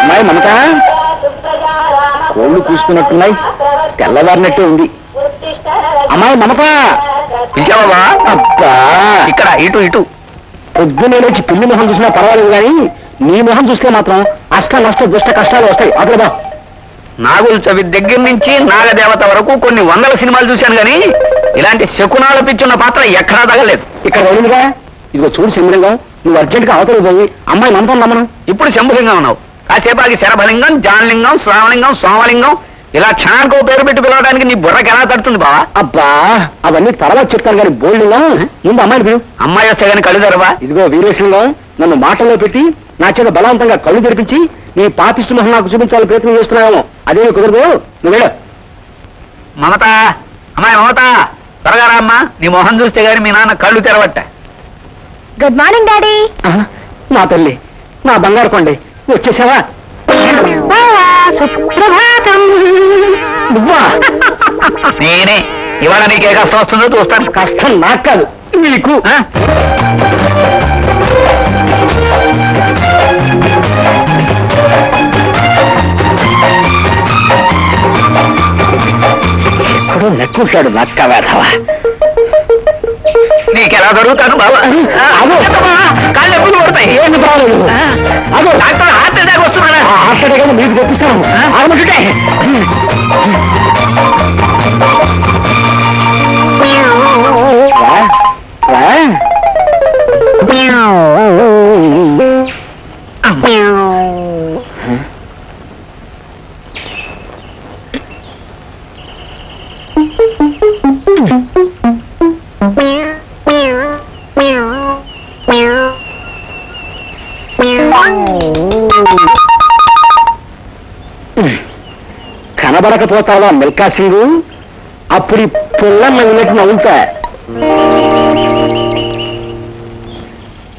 అమ్మాయి మమత, కోళ్ళు కూసుకున్నట్టున్నాయి, తెల్లవారినట్టే ఉంది. అమ్మాయి మమత, పిలిచావా? అబ్బా, ఇక్కడ ఇటు ఇటు. పొద్దునే లేచి పిల్లి మొహం చూసినా పర్వాలేదు, కానీ నీ మొహం చూస్తే మాత్రం అష్ట నష్ట దుష్ట కష్టాలు వస్తాయి. అట్లదా, నాగుల చవి దగ్గర నుంచి నాగదేవత వరకు కొన్ని వందల సినిమాలు చూశాను, కానీ ఇలాంటి శకునాలు పిచ్చున్న పాత్ర ఎక్కడా తగలేదు. ఇక్కడ వెళ్ళిందిగా, ఇదిగో చూడు శంభులింగం, నువ్వు అర్జెంట్గా అవతల పోయి అమ్మాయి మమతం నమ్మను. ఇప్పుడు శంభులింగం ఉన్నావు, కాసేపాకి శరభలింగం, జానలింగం, శ్రావలింగం, సోమలింగం, ఇలా క్షణానికి పేరు పెట్టి పిలవడానికి నీ బుర్రకి ఎలా తడుతుంది బావా? అబ్బా, అవన్నీ తర్వాత చెప్తాను, కానీ బోల్డింగా ముందు అమ్మాయిని పిలువు. అమ్మాయి వస్తే కానీ కళ్ళు తెరవా? ఇదిగో వీరేశలింగం, నన్ను మాటల్లో పెట్టి నా చేత బలవంతంగా కళ్ళు తెరిపించి నీ పాపిష్టి మొహం నాకు చూపించాలని ప్రయత్నం చేస్తున్నావేమో. అదేమీ కుదరదు, నువ్వు వెళ్ళు. మమత, అమ్మాయి మమత, త్వరగా రామ్మా, నీ మొహం చూస్తే గాని మీ నాన్న కళ్ళు తెరవట్ట. Good morning daddy. నా తల్లి, నా బంగారు కొండే, వచ్చేసావా? సుప్రభాతం. నువ్వా? నేనే. ఇవాళ నీకే కష్టం వస్తుందో చూస్తాను. కష్టం నాకు కాదు, నీకు. ఎక్కడో నెక్కుంటాడు నక్క వేధవా. నీకెలా జరుగుతాను బాబా? కాళ్ళు ఎప్పుడు పడతాయి. ఏమి బాగలేదు. అదో డాక్టర్ హార్ట్ అటాక్ వస్తున్నాడా? హార్ట్ అటాక్ అని మీకు తెప్పిస్తాను. ఆగమంటుంటే కనబడకపోతావా మిల్కా సింగు? అప్పుడు పుల్లమ్మ విన్నట్టు నవ్వుతా.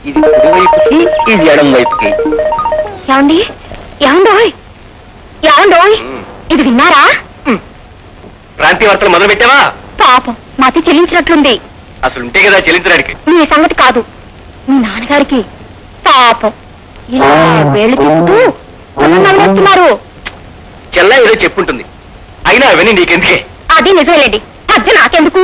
ఇది కుడి వైపుకి, ఇది ఎడం వైపుకి. ఏమండి, ఏమండోయ్, ఏమండోయ్, ఇది విన్నారా? ప్రాంతీయ వార్తలు మొదలు పెట్టావా? పాపం మతి చెల్లించినట్లుంది. అసలు ఉంటే కదా చెల్లించడానికి. మీ సంగతి కాదు, మీ నాన్నగారికి పాపం ఇలా వేళ్ళు తిప్పుతూ నవ్వుతున్నారు. చెల్ల ఏదో చెప్పుంటుంది, అయినా అవన్నీ నీకెందుకే? అది నిజమేలేండి, మధ్య నాకెందుకు?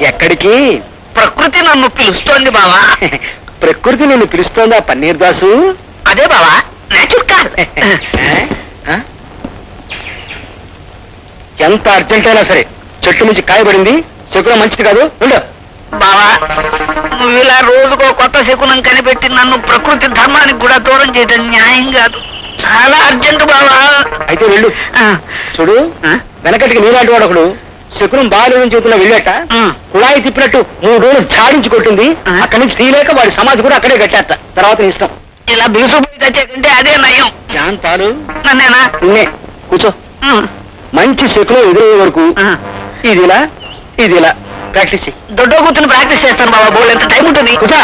ఎక్కడికి? ప్రకృతి నన్ను పిలుస్తోంది బావా. ప్రకృతి నిన్ను పిలుస్తోందా పన్నీర్ దాసు? అదే బావా, నేచురల్. ఎంత అర్జెంట్ అయినా సరే చెట్టు నుంచి కాయబడింది, శకునం మంచిది కాదు. ఉండు బావా, నువ్వు ఇలా రోజుకో కొత్త శకునం కనిపెట్టి నన్ను ప్రకృతి ధర్మానికి కూడా దూరం చేయడం న్యాయం కాదు. చాలా అర్జెంట్ బావా. అయితే వెళ్ళు. చూడు, వెనకటికి నీలాంటి వాడు ఒకడు శకునం బాగాలేదని చెబుతున్నా వెళ్ళాట, కుళాయి తిప్పినట్టు 3 రోజులు ఛాడించి కొట్టింది. అక్కడి నుంచి తీయలేక వాడి సమాధి కూడా అక్కడే కట్టేస్తా. తర్వాత నీ ఇష్టం. ఇలా బిగుసుపోయి తెచ్చేకంటే అదే నయం. జాన్ పాలు నన్నేనా? నిన్నే. కూర్చో. మంచి శకునం ఎదురయ్యే వరకు ఇదిలా ఇదిలా ప్రాక్టీస్ చెయ్యి. దొడ్డో కూర్చుని ప్రాక్టీస్ చేస్తాను బాబా. బోల్ ఎంత టైం ఉంటుంది? కూర్చో,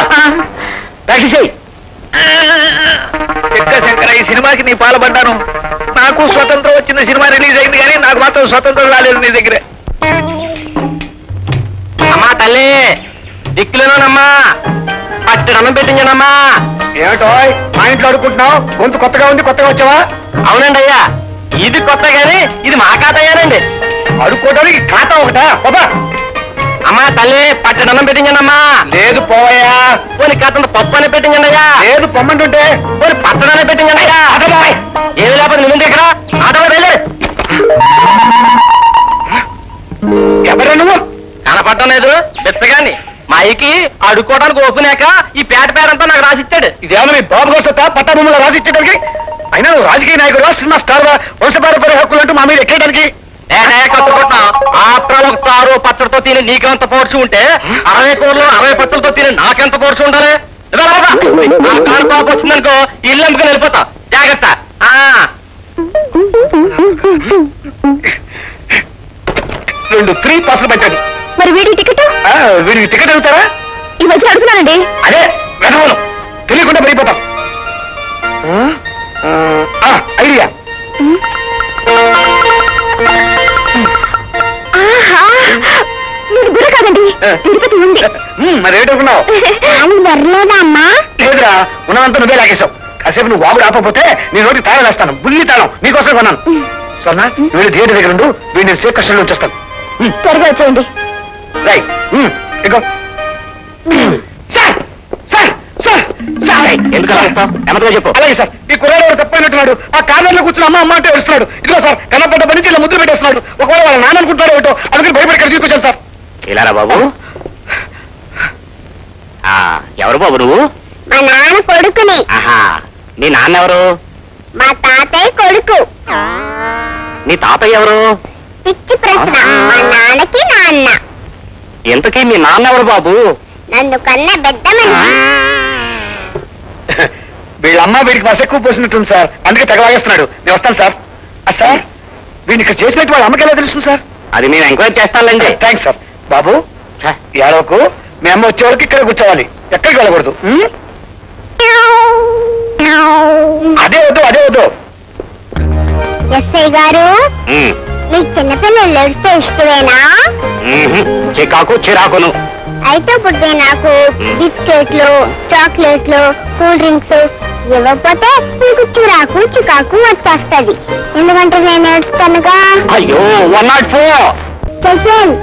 ప్రాక్టీస్ చెయ్యి. శంకర, ఈ సినిమాకి నీ పాల్పడ్డాను. నాకు స్వతంత్రం వచ్చిన సినిమా రిలీజ్ అయింది, కానీ నాకు మాత్రం స్వతంత్రం రాలేదు నీ దగ్గరే. అమ్మా తల్లి, దిక్కులేనమ్మా, పట్టి అన్నం పెట్టించానమ్మా. ఏమిటో మా ఇంట్లో అడుక్కుంటున్నావు? గొంతు కొత్తగా ఉంది, కొత్తగా వచ్చావా? అవునండి అయ్యా, ఇది కొత్త గాని ఇది మా ఖాతాయానండి. అడుక్కోవడానికి ఖాతా ఒకటా? బాబా, అమ్మా తల్లి, పట్టి అన్నం పెట్టించానమ్మా. లేదు పోవయ్యా. పోనీ కథ పప్పు అని పెట్టించండి అయ్యా. లేదు పొమ్మంటుంటే. పోనీ పచ్చడనే పెట్టించండి అయ్యా. ఏది లేకపోతే నువ్వు ఇక్కడ ఆటో వెళ్ళారు. ఎవరు నువ్వు? కనపడటం లేదు బెత్తగాని. మా అయ్యకి అడుక్కోవడానికి ఓపెనాక ఈ పేటంతా నాకు రాసిచ్చాడు. ఇదేమన్నా మీ బాబు కోసం పట్టా భూములు రాసిచ్చడానికి? అయినా నువ్వు రాజకీయ నాయకుడు, సినిమా స్టార్, వంశపారంపర్య హక్కులు అంటూ మా మీద ఎక్కడానికి? కొత్త ఒక కారు పచ్చడితో తిని నీకెంత పౌరుషం ఉంటే 60 కూరలు 60 పచ్చలతో తిని నాకెంత పౌరుషం ఉండాలి? ఆ కారు పాప వచ్చిందనుకో ఇల్లు అమ్ముకుని వెళ్ళిపోతా. జాగ్రత్త. 2 ఫ్రీ పాసులు పెట్టండి. మరి వీడి టికెట్? వీడికి టికెట్ అడుగుతారా? ఈ మధ్య అడుగుతున్నానండి. అదే వెనవను తెలియకుండా పడిపోతాం. ఐడియా. మీరు గుర కాదండి, తిరుపతి ఉంది. మరి ఏంటనుకున్నావు? వరలేదా అమ్మా? లేదురా, ఉన్నదంతా నువ్వే లాగేశావు. కాసేపు నువ్వు వాగుడు ఆపకపోతే నేను నోటికి తాళం వేస్తాను. బుల్లి తాళం నీకోసం కొన్నాను. సరేనా? వీళ్ళు థియేటర్ దగ్గర ఉండు, వీడిని సేఫ్ కష్టంలో వచ్చేస్తాను. త్వరగా వచ్చేయండి. రైట్. ఇగో ఎందుకు చెప్పు. అలాగే సార్. ఈ కుర్రాడు తప్పైనట్టున్నాడు. ఆ కార్నర్ లో కూర్చుని అమ్మ అమ్మ అంటే వస్తున్నాడు. ఇదిగో సార్, కన్నపడ్డ పని నుంచి ఇలా ముద్దు పెట్టేస్తున్నాడు. ఒకవేళ వాళ్ళ నాన్న అనుకుంటారో ఏటో, అందుకని భయపడి ఇక్కడ తీసుకొచ్చాను సార్. ఇలారా బాబు? ఎవరు బాబు నువ్వు? మా నాన్న కొడుకుని. ఆహా, నీ నాన్న ఎవరు? మా తాతయ్య కొడుకు. నీ తాతయ్య ఎవరు? పిచ్చి ప్రశ్న. మా నాన్నకి నాన్న. ఎంతకీ మీ నాన్న ఎవరు బాబు? నన్ను కన్న పెద్దమని. వీళ్ళమ్మ వీడికి బస్ ఎక్కువ పోసినట్టుంది సార్, అందుకే తెగలాగేస్తున్నాడు. నేను వస్తాను సార్. సార్, వీడిని ఇక్కడ చేసినట్టు వాళ్ళ అమ్మకి ఎలా తెలుస్తుంది సార్? అది నేను ఎంక్వైరీ చేస్తానులేండి. Thanks sir. బాబు ఏడవకు, మీ అమ్మ వచ్చే వరకు ఇక్కడ కూర్చోవాలి, ఎక్కడికి వెళ్ళకూడదు. అదే వద్దు, అదే వద్దు. ఎస్ఐ గారు, మీ చిన్నపిల్లలు ఏడిస్తే ఇష్టమేనా? చికాకు చిరాకును. అయితే ఇప్పుడు నాకు బిస్కెట్లు, చాక్లెట్లు, కూల్ డ్రింక్స్ ఇవ్వకపోతే మీకు చిరాకు చికాకు వచ్చేస్తుంది. ఎందుకంటే నేను ఏడుస్తానుగా. అయ్యో 104. చేసేన్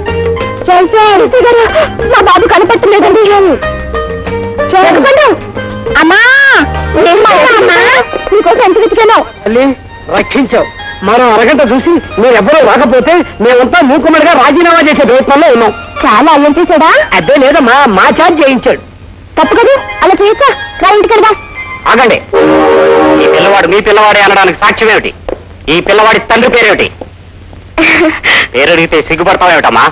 మా బాబు కనిపెట్టలేదండి. అమ్మా మీకోసం ఎంత వెతికాను. రక్షించావు. మరో అరగంట చూసి మీరెవ్వరూ రాకపోతే మేమంతా మూకుమ్మడిగా రాజీనామా చేసే ప్రయత్నంలో ఉన్నాం. చాలా అల్లం చేశాడా? అదే లేదమ్మా, మా ఛార్జ్ చేయించాడు. తప్పు కదా, అలా చేయొచ్చా? రా ఇంటికి కదా. ఆగండి. ఈ పిల్లవాడు మీ పిల్లవాడే అనడానికి సాక్ష్యం ఏమిటి? ఈ పిల్లవాడి తండ్రి పేరేమిటి? పేరు అడిగితే సిగ్గుపడతావేమిటమ్మా?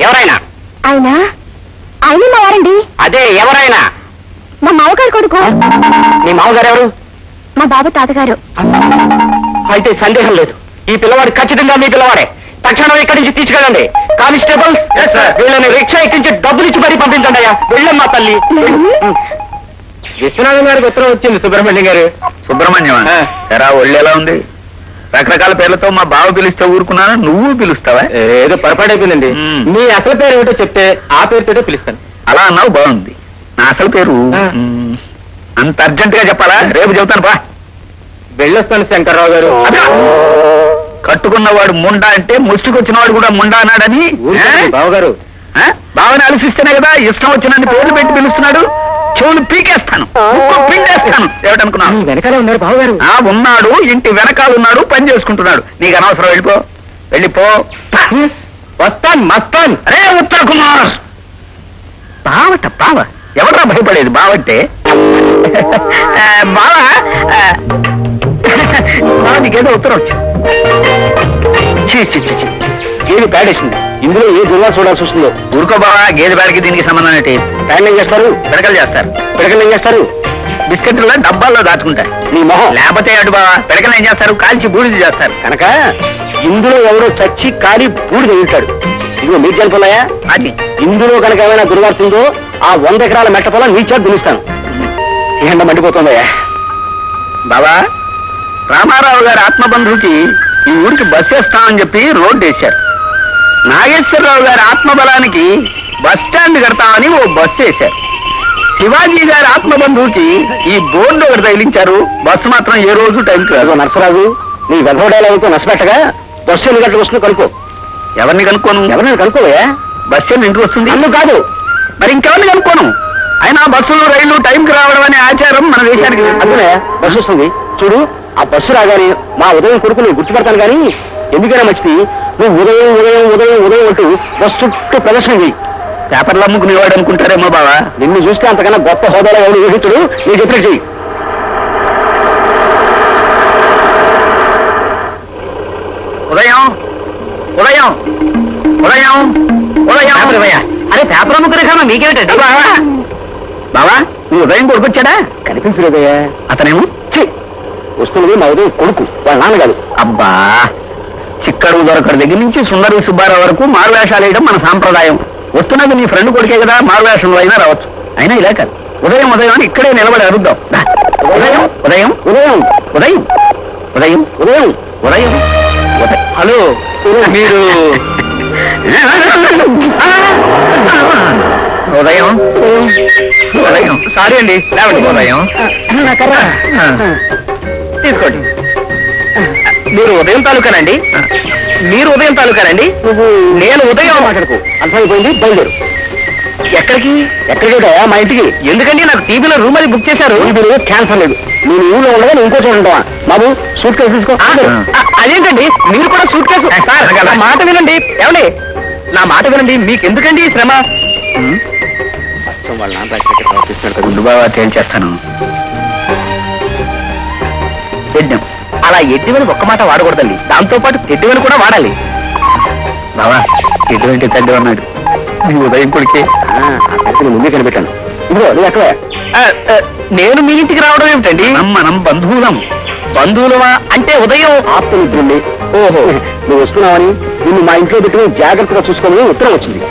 ఎవరైనా? ఆయన మా వారండి. అదే ఎవరైనా? మా మామగారు కొడుకు. మీ మామగారు ఎవరు? మా బాబు తాతగారు. అయితే సందేహం లేదు, ఈ పిల్లవాడు ఖచ్చితంగా మీ పిల్లవాడే. తక్షణం ఇక్కడి నుంచి తీసుకెళ్ళండి. కానిస్టేబుల్స్, వీళ్ళని రిక్షా ఎక్కించి డబ్బులు ఇచ్చి మరీ పంపించండి అయ్యా. వెళ్ళమ్మా తల్లి. విశ్వనాథం గారికి ఉత్తరం వచ్చింది. సుబ్రహ్మణ్యం గారు. సుబ్రహ్మణ్యం ఎరా, ఒళ్ళెలా ఉంది? రకరకాల పేర్లతో మా బావ పిలిస్తే ఊరుకున్నాను, నువ్వు పిలుస్తావా? ఏదో పొరపాటైపోయిందండి. మీ అసలు పేరు ఏమిటో చెప్తే ఆ పేరుతో పిలుస్తాను. అలా అన్నావు, బాగుంది. నా అసలు పేరు అంత అర్జెంట్ గా చెప్పాలా? రేపు చెబుతాను బా. వెళ్ళొస్తాను శంకర్రావు గారు. కట్టుకున్నవాడు ముండా అంటే ముష్టికొచ్చిన వాడు కూడా ముండా అన్నాడని బావగారు. బావని ఆలోచిస్తేనే కదా ఇష్టం వచ్చినన్ని పేర్లు పెట్టి పిలుస్తున్నాడు. చెవులు పీకేస్తాను, పిండేస్తాను. ఏమిటనుకున్నాను? వెనకాలే ఉన్నారు బావగారు. ఉన్నాడు, ఇంటి వెనకాల ఉన్నాడు, పని చేసుకుంటున్నాడు. నీకు అనవసరం, వెళ్ళిపో వెళ్ళిపో. వస్తాను మస్తాన్. అరే ఉత్తర కుమార్, బావట బావ. ఎవరా భయపడేది బావంటే? బావ నీకేదో ఉత్తరం వచ్చి గేదె పేడేసింది. ఇందులో ఏ దుర్గా చూడాల్సి వస్తుందో. ఊరుకో బావా, గేదె పేడకి దీనికి సంబంధం ఏంటి? ప్యాన్ ఏం చేస్తారు? పిడకలు చేస్తారు. పిడకలు ఏం చేస్తారు? బిస్కెట్లలో డబ్బాల్లో దాచుకుంటారు. నీ మొహం. లేకపోతే అటు బావా, పిడకలు ఏం చేస్తారు? కాల్చి బూడిద చేస్తారు. కనుక ఇందులో ఎవరో చచ్చి కాలి బూడిద వెళ్తాడు. ఇదిగో మీరు తెలుపున్నాయా? అది ఇందులో కనుక ఏమైనా దుర్వార్తుందో ఆ 100 ఎకరాల మెట్ట పొలం నీ చేతి దున్నిస్తాను. ఎండ మండిపోతుందయ్యా. బాబా, రామారావు గారి ఆత్మబంధువుకి ఈ ఊరికి బస్ వేస్తామని చెప్పి రోడ్డు వేశారు. నాగేశ్వరరావు గారి ఆత్మబలానికి బస్ స్టాండ్ కడతామని ఓ బస్సు వేశారు. శివాజీ గారి ఆత్మబంధువుకి ఈ బోర్డు ఒకటి తగిలించారు. బస్సు మాత్రం ఏ రోజు టైంకి రాదు. నరసరాజు, నీ వెధోడేలాతో నష్టపెట్టగా బస్సు ఎన్ని గంటలకు వస్తుంది కనుక్కో. ఎవరిని కనుక్కోను? ఎవరిని కనుక్కోవా? బస్సు ఇంటికి వస్తుంది. అందుకు కాదు, మరి ఇంకెవరిని కనుక్కోను? అయినా బస్సులు రైళ్లు టైంకి రావడం అనే ఆచారం మన దేశానికి. అందుకే బస్సు వస్తుంది. చూడు, ఆ బస్సు రాగానే మా ఉదయం కొడుకు నువ్వు గుర్తుపడతాను కానీ ఎందుకైనా మంచిది, నువ్వు ఉదయం ఉదయం ఉదయం ఉదయం అంటూ బస్సు చుట్టూ ప్రదర్శన చెయ్యి. పేపర్లు అమ్ముకునేవాడు అనుకుంటారేమో బావా. నిన్ను చూస్తే అంతకన్నా గొప్ప హోదాలో ఎవరు ఊహించుడు. నేను చెప్పినట్టు చెయ్యి. ఉదయం ఉదయం ఉదయం ఉదయం అరే పేపర్ అమ్ముకునే మీకేమిటండి బావా నువ్వు ఉదయం కొడుకొచ్చాడా కనిపించలేదయ్యా. అతనేమో వస్తున్నది మా ఉదయం కొడుకు, వాళ్ళ నాన్న కాదు. అబ్బా చిక్కడు దొరకడి దగ్గర నుంచి సుందరి సుబ్బారావు వరకు మారువేషాలు వేయడం మన సాంప్రదాయం. వస్తున్నది నీ ఫ్రెండ్ కొడుకే కదా, మారువేషంలో అయినా రావచ్చు. అయినా ఇలా కాదు, ఉదయం ఉదయం అని ఇక్కడే నిలబడి అరుద్దాం. ఉదయం ఉదయం ఉదయం ఉదయం ఉదయం ఉదయం ఉదయం హలో మీరు ఉదయం ఉదయం సారీ అండి లేవండి. ఉదయం తీసుకోండి. మీరు ఉదయం తాలూకానండి? మీరు ఉదయం తాలూకానండి? నేను ఉదయం మాట్లాడుకో, అర్థమైపోయింది. బయలుదేరు. ఎక్కడికి? ఎక్కడికి? మా ఇంటికి. ఎందుకండి నాకు టీవీలో రూమ్ అది బుక్ చేశారు. మీరు క్యాన్సర్ లేదు. నేను ఊళ్ళో ఉండగా నేను ఇంకో చోట ఉంటావా బాబు? సూట్ కేసు తీసుకో. అదేంటండి మీరు కూడా సూట్ కేసు? నా మాట వినండి. ఏమండి నా మాట వినండి. మీకెందుకండి ఈ శ్రమ? వాళ్ళ నాన్న ప్రవర్తిస్తున్నాడు కదా. గుండు బాబా తేల్చేస్తాను. యజ్ఞం అలా ఎడ్డివని ఒక్క మాట వాడకూడదండి, దాంతో పాటు తెడ్డివని కూడా వాడాలి. బావా ఎటువంటి తెడ్డి అన్నాడు మీ ఉదయం కొడుకే. నేను ముందే కనిపెట్టాను. ఇదిగో నువ్వు ఎక్కడ? నేను మీ ఇంటికి రావడం ఏమిటండి? మనం బంధువులం. బంధువులమా అంటే ఉదయం ఆప్తులుండి. ఓహో, నువ్వు వస్తున్నావని నిన్ను మా ఇంట్లో పెట్టుకుని జాగ్రత్తగా చూసుకోమని ఉత్తరం వచ్చింది.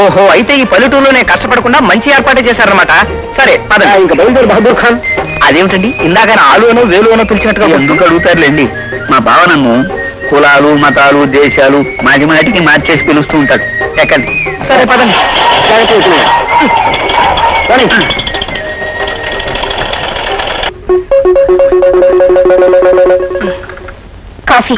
ఓహో, అయితే ఈ పల్లెటూరులోనే కష్టపడకుండా మంచి ఏర్పాటే చేశారన్నమాట. సరే పదండి. ఇంకా బయలుదేరి బహదూర్ ఖాన్. అదేమిటండి ఇందాక ఆలువనో వేలువనో పిలిచినట్టుగా ఎందుకు అడుగుతారులేండి. మా బావ నన్ను కులాలు మతాలు దేశాలు మాటి మాటికి మార్చేసి పిలుస్తూ ఉంటాడు. ఎక్కండి. సరే పదండి. కాఫీ.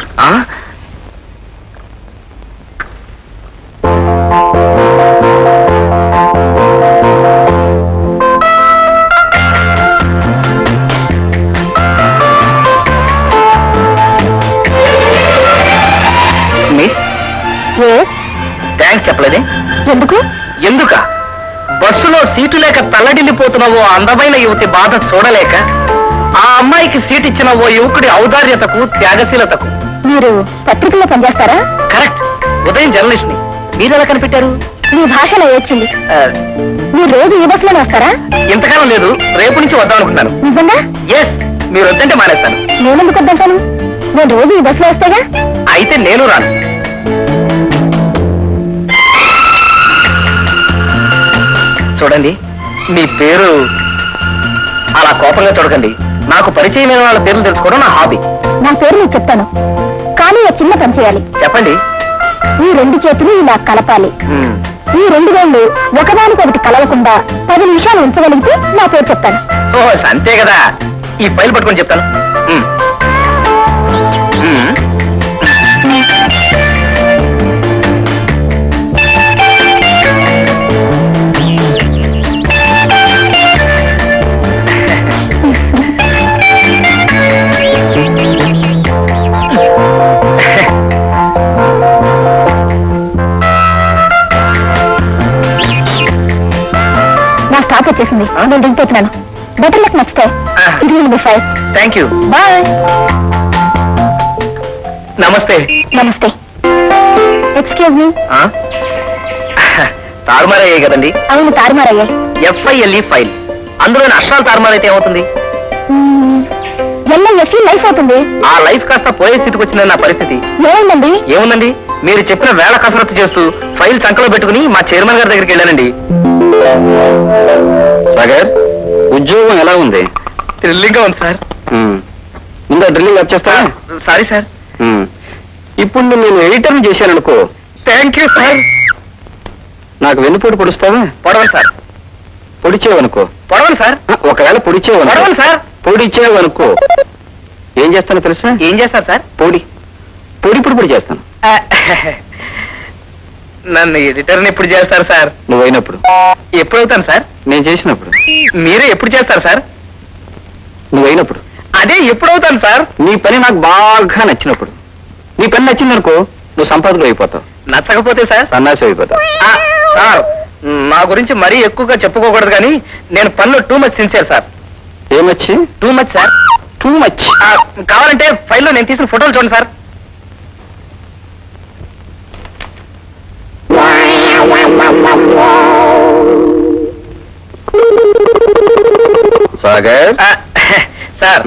థ్యాంక్స్ చెప్పలేదే. ఎందుకు? ఎందుక? బస్సులో సీటు లేక తల్లడిల్లిపోతున్న ఓ అందమైన యువతి బాధ చూడలేక ఆ అమ్మాయికి సీట్ ఇచ్చిన ఓ యువకుడి ఔదార్యతకు త్యాగశీలతకు. మీరు పత్రికల్లో పనిచేస్తారా? కరెక్ట్. ఉదయం జర్నలిస్ట్ ని. మీరు ఎలా కనిపెట్టారు? మీ భాషలో వచ్చింది. మీరు రోజు ఈ బస్సులోనే వస్తారా? ఇంతకాలం లేదు, రేపు నుంచి వద్దాం అనుకున్నాను. నిజంగా? ఎస్, మీరు వద్దంటే మానేస్తాను. నేనెందుకు వద్దంటాను? నేను రోజు ఈ బస్సులో వస్తాగా. అయితే నేను రాను. చూడండి మీ పేరు అలా కోపంగా చూడకండి. నాకు పరిచయమైన వాళ్ళ పేర్లు తెలుసుకోవడం నా హాబీ. నా పేరు నీకు చెప్తాను, కానీ ఒక చిన్న పని చేయాలి. చెప్పండి. ఈ రెండు చేతులు ఇలా కలపాలి. ఈ రెండు వేళ్ళు ఒకదానికొకటి కలవకుండా 10 నిమిషాలు ఉంచగలిగితే నా పేరు చెప్తాను. ఓ అంతే కదా. ఈ ఫైల్ పట్టుకొని చెప్తాను. నా స్టాప్ వచ్చేసింది. నేను దిగిపోతున్నాను. Better luck next time. ఇది మీ ఫైల్. Thank you. బాయ్. నమస్తే. నమస్తే. Excuse me. తారుమారయ్యాయి కదండి? అవును, తారుమారయ్యాయి. ఎఫ్ఐఎల్ఈ ఫైల్. అందులోని అక్షరాలు తారుమారైతే ఏమవుతుంది? ఎల్ఐఎస్సి లైఫ్ అవుతుంది. ఆ లైఫ్ కాస్త పోయే స్థితికి వచ్చిందని నా పరిస్థితి. ఏమైందండి? ఏముందండి, మీరు చెప్పిన వేళ కసరత్తు చేస్తూ ఫైల్ చంకలో పెట్టుకుని మా చైర్మన్ గారి దగ్గరికి వెళ్ళానండి. సాగర్, ఉద్యోగం ఎలా ఉంది? థ్రిల్లింగ్ గా ఉంది సార్. ముందు డ్రిల్లింగ్ వచ్చేస్తా. Sorry sir. ఇప్పుడు నేను ఎడిటర్ని చేశాననుకో. Thank you sir. నాకు వెన్నుపోటు పొడుస్తావా? పొడవను సార్. పొడిచేవనుకో. పొడవను సార్. ఒకవేళ పొడిచేవనుకో. పొడవను సార్. పొడిచేవనుకో ఏం చేస్తానో తెలుసా? ఏం చేస్తారు సార్? పొడి పొడి చేస్తాను. నన్ను ఎడిటర్ని ఎప్పుడు చేస్తారు సార్? నువ్వైనప్పుడు. ఎప్పుడు అవుతాను సార్? నేను చేసినప్పుడు. మీరే ఎప్పుడు చేస్తారు సార్? నువ్వైనప్పుడు. అదే ఎప్పుడు అవుతాను సార్? నీ పని నాకు బాగా నచ్చినప్పుడు. నీ పని నచ్చిందనుకో నువ్వు సంపాదకుడు అయిపోతావు. నచ్చకపోతే సార్? సన్నాసి అయిపోతావు. సార్ నా గురించి మరీ ఎక్కువగా చెప్పుకోకూడదు, కానీ నేను పనిలో టూ మచ్ సిన్సియర్ సార్. ఏమచ్చి? Too much sir. Too much. కావాలంటే ఫైల్లో నేను తీసిన ఫోటోలు చూడండి సార్. సాగర్ సార్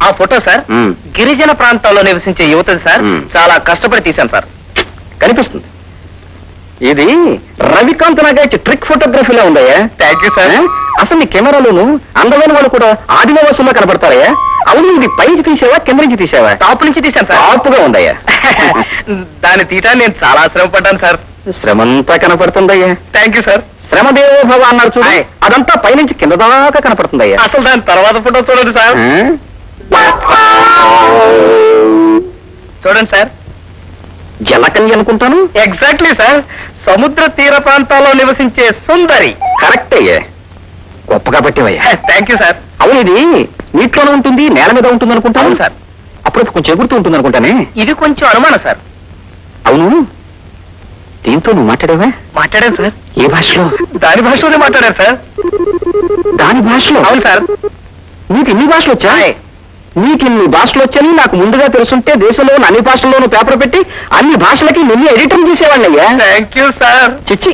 ఆ ఫోటో సార్ గిరిజన ప్రాంతాల్లో నివసించే యువతది సార్. చాలా కష్టపడి తీశాను సార్. కనిపిస్తుంది. ఇది రవికాంత్ నాగేచ్ ట్రిక్ ఫోటోగ్రఫీలో ఉందయ్యా. Thank you sir. అసలు నీ కెమెరాలోను అందమైన వాళ్ళు కూడా ఆదివాసుల్లో కనపడతారయ్యా. అవును, ఇది పైకి తీసావా కింద నుంచి తీసావా? టాప్ నుంచి తీశాను సార్. టాప్గా ఉందయ్యా. దాన్ని తీయటానికి నేను చాలా శ్రమ పడ్డాను సార్. శ్రమంతా కనపడుతుందయ్యా. Thank you sir. శ్రమదేవో భవ అన్నారు చూడ, అదంతా పైనుంచి కింద దాకా కనపడుతుందయ్యా. అసలు దాని తర్వాత ఫోటో చూడండి సార్. చూడండి సార్. జలకన్య అనుకుంటాను. Exactly sir. సముద్ర తీర ప్రాంతాల్లో నివసించే సుందరి. కరెక్ట్ అయ్యే, గొప్పగా పట్టేవయ్యా. Thank you sir. అవును, ఇది నీటిలోనే ఉంటుంది, నేల మీద ఉంటుంది అనుకుంటాను. అవును సార్. అప్పుడు కొంచెం ఎగురుతూ ఉంటుంది అనుకుంటానే. ఇది కొంచెం అనుమానం సార్. అవును, దీంతో నువ్వు మాట్లాడావా? మాట్లాడాను సార్. ఏ భాషలో? దాని భాషలోనే మాట్లాడారు సార్. దాని భాషలో? అవును సార్. నీకు ఇన్ని భాషలు వచ్చా? నీకు ఇన్ని భాషలు వచ్చని నాకు ముందుగా తెలుసుంటే దేశంలో అన్ని భాషల్లోనూ పేపర్ పెట్టి అన్ని భాషలకి నిన్ను ఎడిటింగ్ చేసేవాళ్ళయ్యా. Thank you sir. చిచ్చి,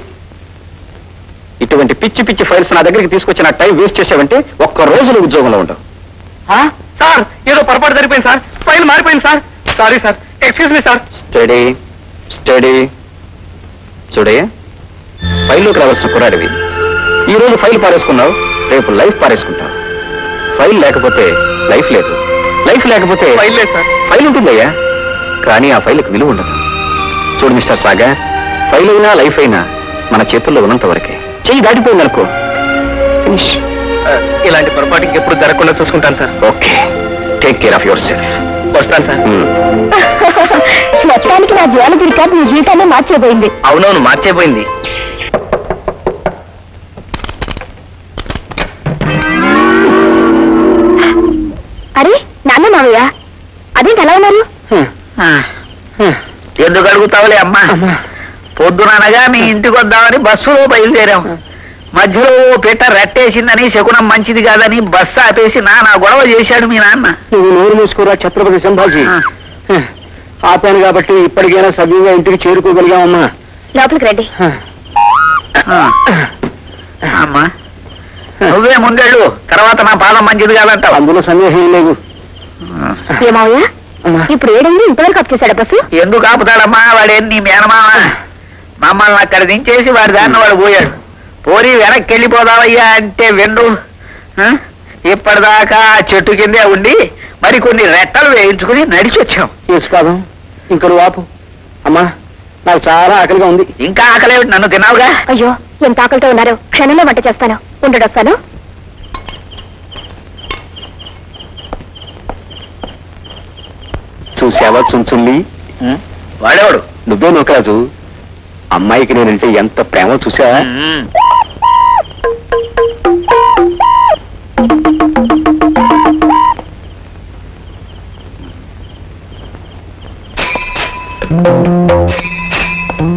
ఇటువంటి పిచ్చి పిచ్చి ఫైల్స్ నా దగ్గరికి తీసుకొచ్చిన టైం వేస్ట్ చేసావంటే ఒక్క రోజులో ఉద్యోగంలో ఉండవు. సార్, ఏదో పొరపాటు జరిగిపోయింది సార్. ఫైల్ మారిపోయింది sir. Sorry sir. Excuse me sir. Study study. చూడయ్యా, ఫైల్లోకి రావాల్సిన కుర్రాడివి. ఈ రోజు ఫైల్ పారేసుకున్నావు, రేపు లైఫ్ పారేసుకుంటావు. ఫైల్ లేకపోతే లైఫ్ లేదు, లైఫ్ లేకపోతే ఫైల్ లేదు సార్. ఫైల్ ఉంటుందయ్యా, కానీ ఆ ఫైల్కి విలువ ఉండదు. చూడు మిస్టర్ సాగర్, ఫైల్ అయినా లైఫ్ అయినా మన చేతుల్లో ఉన్నంత వరకే. చెయ్యి దాటిపోయిందనుకో, ఫినిష్. ఇలాంటి పొరపాటు ఇంకెప్పుడు జరగకుండా చూసుకుంటాను sir. Okay, take care of your self. వస్తాను సార్. మొత్తానికి నా జ్వాలజీ రికార్డ్ మీ జీవితాన్ని మార్చేపోయింది. అవునవును, మార్చేపోయింది. అరే నాన్న, మావయ్య అదేంటి ఎలా ఉన్నారు? ఎందుకు అడుగుతావులే అమ్మా. పొద్దుననగా మీ ఇంటికి వద్దామని బస్సులో బయలుదేరాం. మధ్యలో పిట్ట రెట్టేసిందని, శకునం మంచిది కాదని బస్సు ఆపేసి నానా గొడవ చేశాడు మీ నాన్న. నువ్వు నోరు మూసుకోరా ఛత్రపతి సంభాజీ. ఆపాను కాబట్టి ఇప్పటికైనా సవ్యంగా ఇంటికి చేరుకోగలిగామమ్మా. లోపలికి రండి. అమ్మా, నువ్వే ముందెళ్ళు, తర్వాత నా పాదం మంచిది కాదంటావు. అందులో సందేహం లేదు. ఏ మావయ్య, ఇప్పుడు ఏడండి ఇంతవరకు అప్ చేశాడు బస్సు? ఎందుకు ఆపుతాడమ్మా, వాడేం నీ మేనమామ. మమ్మల్ని అక్కడ దించేసి వాడి దాన్ని వాడు పోయాడు. పోరి వెనక్కి వెళ్ళిపోదావయ్యా అంటే వెండు. ఇప్పటిదాకా చెట్టు కిందే ఉండి మరికొన్ని రెట్టలు వేయించుకుని నడిచి వచ్చాం. కాదు, ఇంకా నువ్వు ఆపు. అమ్మా, నాకు చాలా ఆకలిగా ఉంది. ఇంకా ఆకలేమిటి, నన్ను తిన్నావుగా. అయ్యో, ఎంత ఆకలితో ఉన్నారు. క్షణంలో వంట చేస్తాను, ఉండడొస్తాను. చూసావా చుంచుల్లి? వాడేవాడు నువ్వే నోకరాజు. అమ్మాయికి నేనంటే ఎంత ప్రేమో చూసావా?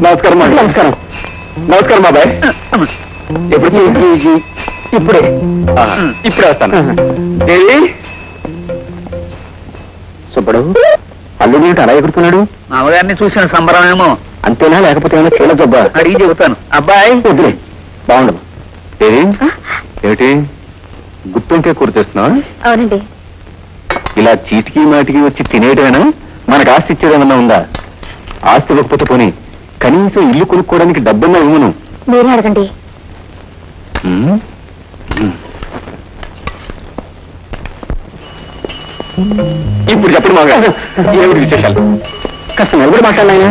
నమస్కారం. నమస్కారం. నమస్కారం బాబాయ్. ఎప్పుడు? ఇప్పుడే. ఇప్పుడే వస్తాను. సుబ్బడు, అల్లుడు అలా ఎగురుతున్నాడు. మామగారిని చూసిన సంబరమేమో. అంతేనా, లేకపోతే ఏమైనా కీళ్ళ జబ్బా? అడిగి చెబుతాను. అబ్బాయి వద్దులే, బాగుండదు. ఏమిటి గుత్తుంటే కూర చేస్తున్నావా? అవునండి. ఇలా చీటికి మాటికి వచ్చి తినేయటమేనా? మనకు ఆస్తి ఇచ్చేదేమన్నా ఉందా? ఆస్తి ఇవ్వకపోతే పోనీ కనీసం ఇల్లు కొనుక్కోవడానికి డబ్బున్నా ఇవ్వను. మీరే అడగండి. ఇప్పుడు చెప్పండి మాగా, ఏమిటి విశేషాలు? కాస్త నిలబడి మాట్లాడినాయన.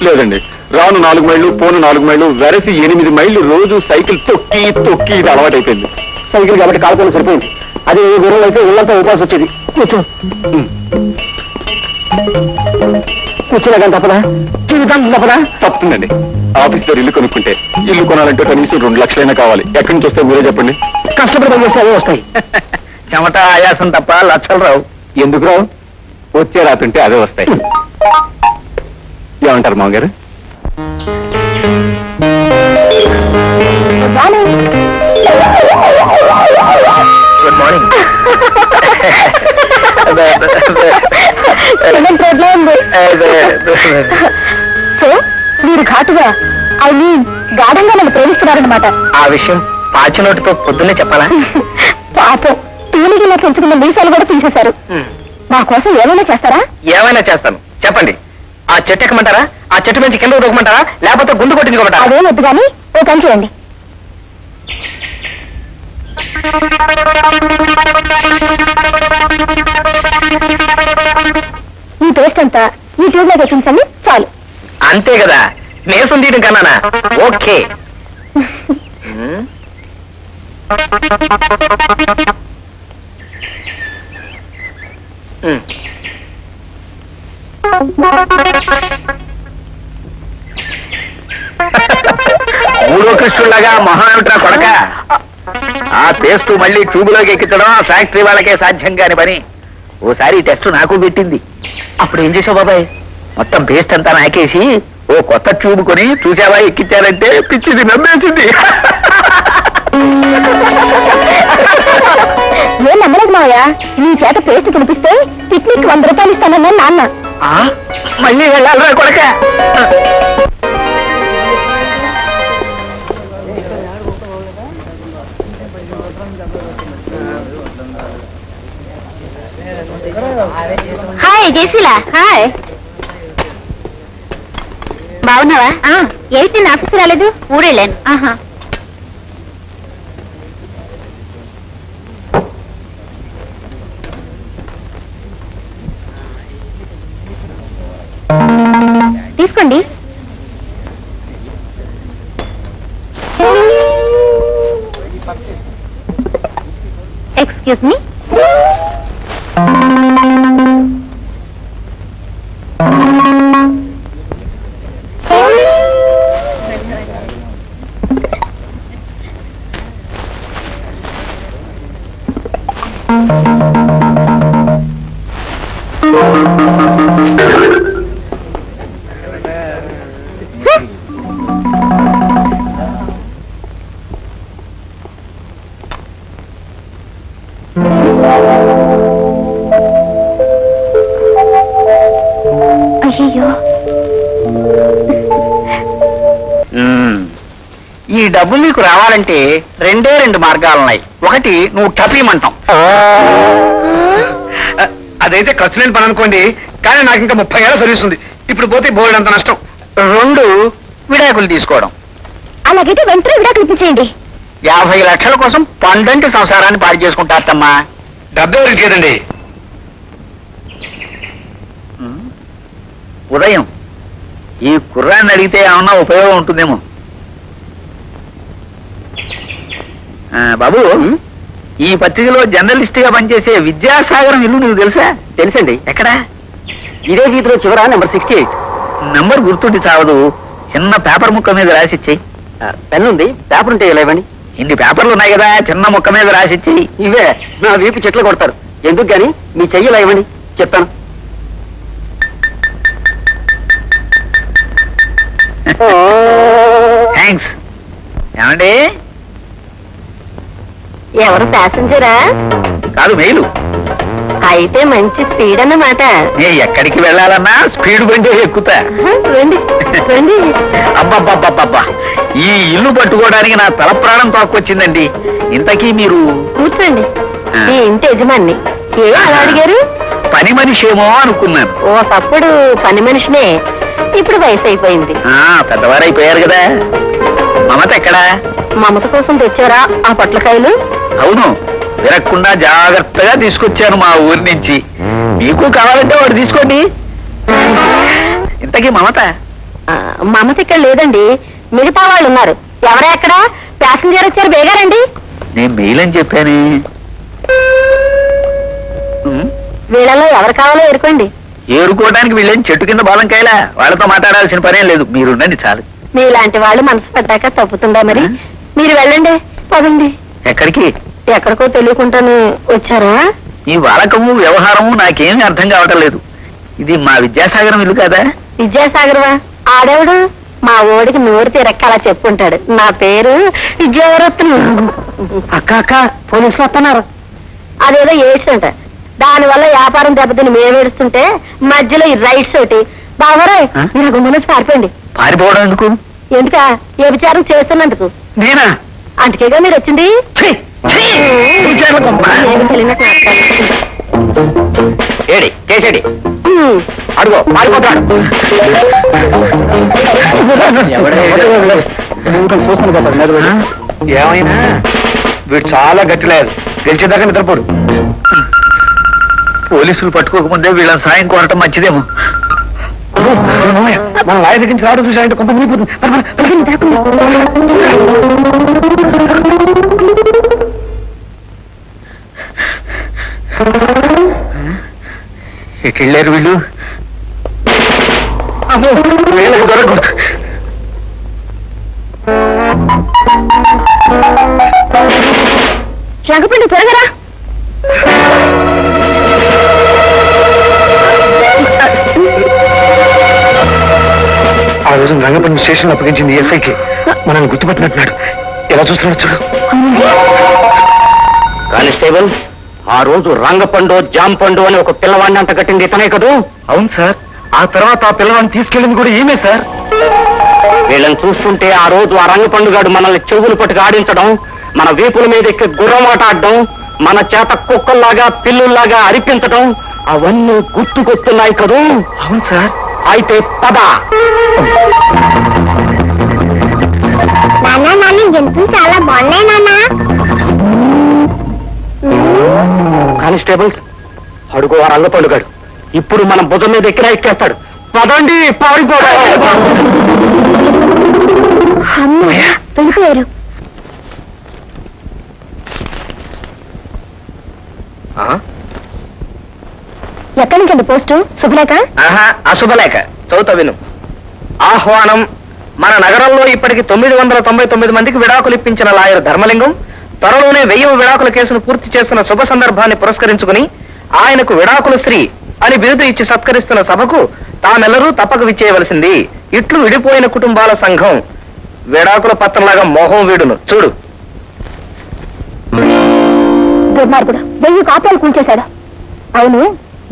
లేదండి, రాను 4 మైళ్ళు, పోను 4 మైళ్ళు, వెరసి 8 మైళ్ళు రోజు సైకిల్ తొక్కి తొక్కి ఇది అలవాటైపోయింది. సైకిల్ కాబట్టి కాలుకోవడం సరిపోయింది. అదే ఏ గుర్రం అయితే ఒళ్ళంతా ఉపాసి వచ్చేది. కూర్చున్నా కానీ తప్పదా? జీవితానికి తప్పదా? తప్పుతుందండి. ఆఫీస్ దగ్గర ఇల్లు కొనుక్కుంటే ఇల్లు కొనాలంటే కనీసం 2 లక్షలైనా కావాలి. ఎక్కడి నుంచి వస్తే మీరే చెప్పండి. కష్టపడి పని చేస్తే అవే వస్తాయి. చెమట ఆయాసం తప్ప లక్షలు రావు. ఎందుకు రావు? వచ్చే రాతుంటే అదే వస్తాయి. ఏమంటారు మామగారు? Good morning. సో మీరు ఘాటుగా, ఐ మీన్ గాఢంగా నన్ను ప్రేమిస్తున్నారన్నమాట. ఆ విషయం పాచినోటితో పొద్దున్నే చెప్పాలా? పాపం గిన్నె పెంచుకున్న మీసాలు కూడా తీసేశారు. మా కోసం ఏమైనా చేస్తారా? ఏమైనా చేస్తాను, చెప్పండి. ఆ చెట్టు ఎక్కమంటారా? ఆ చెట్టు నుంచి కింద దూకమంటారా? లేకపోతే గుండు కొట్టించుకోమంటారా? అదేం వద్దు కానీ ఓ పని చేయండి. ఈ పేస్ట్ అంతా ఈ ట్యూబ్ లో తెప్పించండి చాలు. అంతే కదా, నేసం తీయడం కన్నానా? ఓకే. మూడో కృష్ణులాగా మొహం ఏమిట్రా కొడక? ఆ పేస్ట్ మళ్ళీ ట్యూబులోకి ఎక్కించడం ఆ ఫ్యాక్టరీ వాళ్ళకే సాధ్యం కాని పని. ఓసారి ఈ టెస్ట్ నాకు పెట్టింది. అప్పుడు ఏం చేసావు బాబాయ్? మొత్తం పేస్ట్ అంతా నాకేసి ఓ కొత్త ట్యూబ్ కొని చూసావా ఎక్కించారంటే పిచ్చిది నమ్మేసింది. ఏం నమ్మలేదు మావయ్య. నీ చేత పేస్ట్ పిలిపిస్తే పిక్నిక్ 100 రూపాయలు ఇస్తానన్నాను నాన్న. మళ్ళీ వెళ్ళాలరా కొడక? హాయ్ జయశీల. హాయ్, బాగున్నావా? ఏంటి నా ఆఫీస్ రాలేదు? ఊరెళ్ళాను. తీసుకోండి. Excuse me. అయ్యో, ఈ డబ్బులు నీకు రావాలంటే రెండే 2 మార్గాలున్నాయి. ఒకటి నువ్వు టపీమంటాం, అదైతే ఖర్చు లేని పని అనుకోండి. కానీ నాకు ఇంకా 30 ఏళ్ళ సర్వీస్ ఉంది, ఇప్పుడు పోతే బోల్డ్ అంత నష్టం. 2 విడాకులు తీసుకోవడం. అలాగైతే వెంటనే విడాకులు ఇప్పించేయండి. 50 లక్షల కోసం పండంటి సంసారాన్ని పాడు చేసుకుంటారమ్మా. డబ్బు ఎవరికి చేయండి. ఉదయం ఈ కుర్రాన్ని అడిగితే ఏమన్నా ఉపయోగం ఉంటుందేమో. బాబు, ఈ పత్రికలో జర్నలిస్ట్ గా పనిచేసే విద్యాసాగరం ఇల్లు నీకు తెలుసా? తెలుసండి. ఎక్కడ? ఇదే వీధిలో చివర నెంబర్ 68. నెంబర్ గుర్తుండి చావదు. చిన్న పేపర్ ముక్క మీద రాసిచ్చేయి. పెన్ ఉంది, పేపర్ ఉంటే ఇలా ఇవ్వండి. ఇన్ని పేపర్లు ఉన్నాయి కదా, చిన్న ముక్క మీద రాసిచ్చేయి. ఇవే నా వీపు చెట్లు కొడతారు. ఎందుకు గాని మీ చెయ్యిలా ఇవ్వండి, చెప్తాను. థ్యాంక్స్. ఏమండి? ఎవరు ప్యాసింజరా? కాదు, మెయిలు. అయితే మంచి స్పీడ్ అన్నమాట. నేను ఎక్కడికి వెళ్ళాలన్నా స్పీడ్ బండి ఎక్కుతా. రండి రండి. అబ్బబ్బబ్బబ్బబ్బా, ఈ ఇల్లు పట్టుకోవడానికి నా తల ప్రాణం తోక్కొచ్చిందండి. ఇంతకీ మీరు? కూర్చోండి. ఈ ఇంటి యజమాని. ఏ అలా అడిగారు? పని మనిషేమో అనుకున్నాను. ఓ తప్పుడు పని మనిషినే. ఇప్పుడు వయసు అయిపోయింది. పెద్దవారైపోయారు కదా. మమత ఎక్కడా? మమత కోసం తెచ్చారా ఆ పొట్లకాయలు? అవును, విరక్కుండా జాగ్రత్తగా తీసుకొచ్చాను మా ఊరి నుంచి. మీకు కావాలంటే వాడు తీసుకోండి. ఇంతకీ మమత? మమత ఇక్కడ లేదండి, మిగతా వాళ్ళు ఉన్నారు. ఎవరా ఎక్కడ? ప్యాసింజర్ వచ్చారు, బేగారండి. నేను మెయిల్ అని చెప్పాను. వీళ్ళలో ఎవరు కావాలో ఎరుకోండి. ఏరుకోవడానికి వీళ్ళేం చెట్టు కింద బాలంకాయలా? వాళ్ళతో మాట్లాడాల్సిన పనేం లేదు, మీరుండండి చాలు. మీలాంటి వాళ్ళు మనసు పడ్డాక తప్పుతుందా మరి? మీరు వెళ్ళండి, పదండి. ఎక్కడికి? ఎక్కడికో తెలియకుండానే వచ్చారా? ఈ వాలకము వ్యవహారము నాకేమీ అర్థం కావటం లేదు. ఇది మా విద్యాసాగరం ఇల్లు కదా? విద్యాసాగరవా? ఆడేవుడు? మా ఓడికి నోరు తిరక్క అలా చెప్పుంటాడు. నా పేరు విద్యారత్నం. అక్క అక్క, పోలీసులు వస్తున్నారు. అదేదో ఏడ్చంట, దానివల్ల వ్యాపారం దెబ్బతిని మేమేడుస్తుంటే మధ్యలో ఈ రైట్స్ ఒకటి. బావరాయ్, మీరు గుమ్మ నుంచి పారిపోయింది. పారిపోవడం ఎందుకు? ఎందుకా? ఏ విచారం చేస్తున్నందుకు. నేనా? అందుకేగా మీరు వచ్చింది. ఏడి చేసేడి అడుగో పారిపోతాడు. ఏమైనా వీడు చాలా గట్టిలేదు, గెలిచేదాకా నిద్రపోడు. పోలీసులు పట్టుకోకముందే వీళ్ళని సాయం కోరటం మంచిదేమో. మనం వాయి దగ్గర నుంచి రావడం చూసారంటే కొంత మునిగిపోతుంది. ఎట్లెళ్ళారు వీళ్ళు? వీళ్ళకి దొరకకూడదు. రంగపండు త్వరగా ఆ రోజు రంగపండి స్టేషన్ అప్పగించింది ఎస్ఐకి మనల్ని గుర్తుపట్టినట్టున్నాడు. ఎలా చూస్తున్నాడు చూడు. కానిస్టేబుల్, ఆ రోజు రంగపండు జాంపండు అని ఒక పిల్లవాడిని అంట కట్టింది ఇతనే కదూ? అవును సార్. ఆ తర్వాత ఆ పిల్లవాడిని తీసుకెళ్ళింది కూడా ఈమె సార్. వీళ్ళని చూస్తుంటే ఆ రోజు ఆ రంగపండుగాడు మనల్ని చెవులు పట్టుకు ఆడించడం, మన వీపుల మీద ఎక్కి గుర్రమాట ఆడడం, మన చేత కుక్కల్లాగా పిల్లుల్లాగా అరిపించడం అవన్నీ గుర్తుకొస్తున్నాయి కదూ? అవును సార్. అయితే పద. జంతువులు చాలా బాగున్నాయి నాన్న. కానిస్టేబుల్స్, అడుగు ఆ రంగపండుగాడు ఇప్పుడు మన భుజం మీద ఎక్కినా ఎక్కేస్తాడు. పదండి, పారిపోతాడు. వెళ్ళిపోయారు. ఎక్కడి నుంచండి పోస్టు? శుభలేఖ? అశుభలేఖ. చదువుతా విను. ఆహ్వానం. మన నగరంలో ఇప్పటికి 999 మందికి విడాకులు ఇప్పించిన లాయర్ ధర్మలింగం త్వరలోనే 1000వ విడాకుల కేసును పూర్తి చేస్తున్న శుభ సందర్భాన్ని పురస్కరించుకుని ఆయనకు విడాకుల శ్రీ అని బిరుదు ఇచ్చి సత్కరిస్తున్న సభకు తామెల్లరూ తప్పక విచ్చేయవలసింది. ఇట్లు విడిపోయిన కుటుంబాల సంఘం. విడాకుల పత్రంలాగా మోహం వీడును చూడు. దుర్మార్గుడు 1000 కాపీలు కూల్చేశాడు. అవును,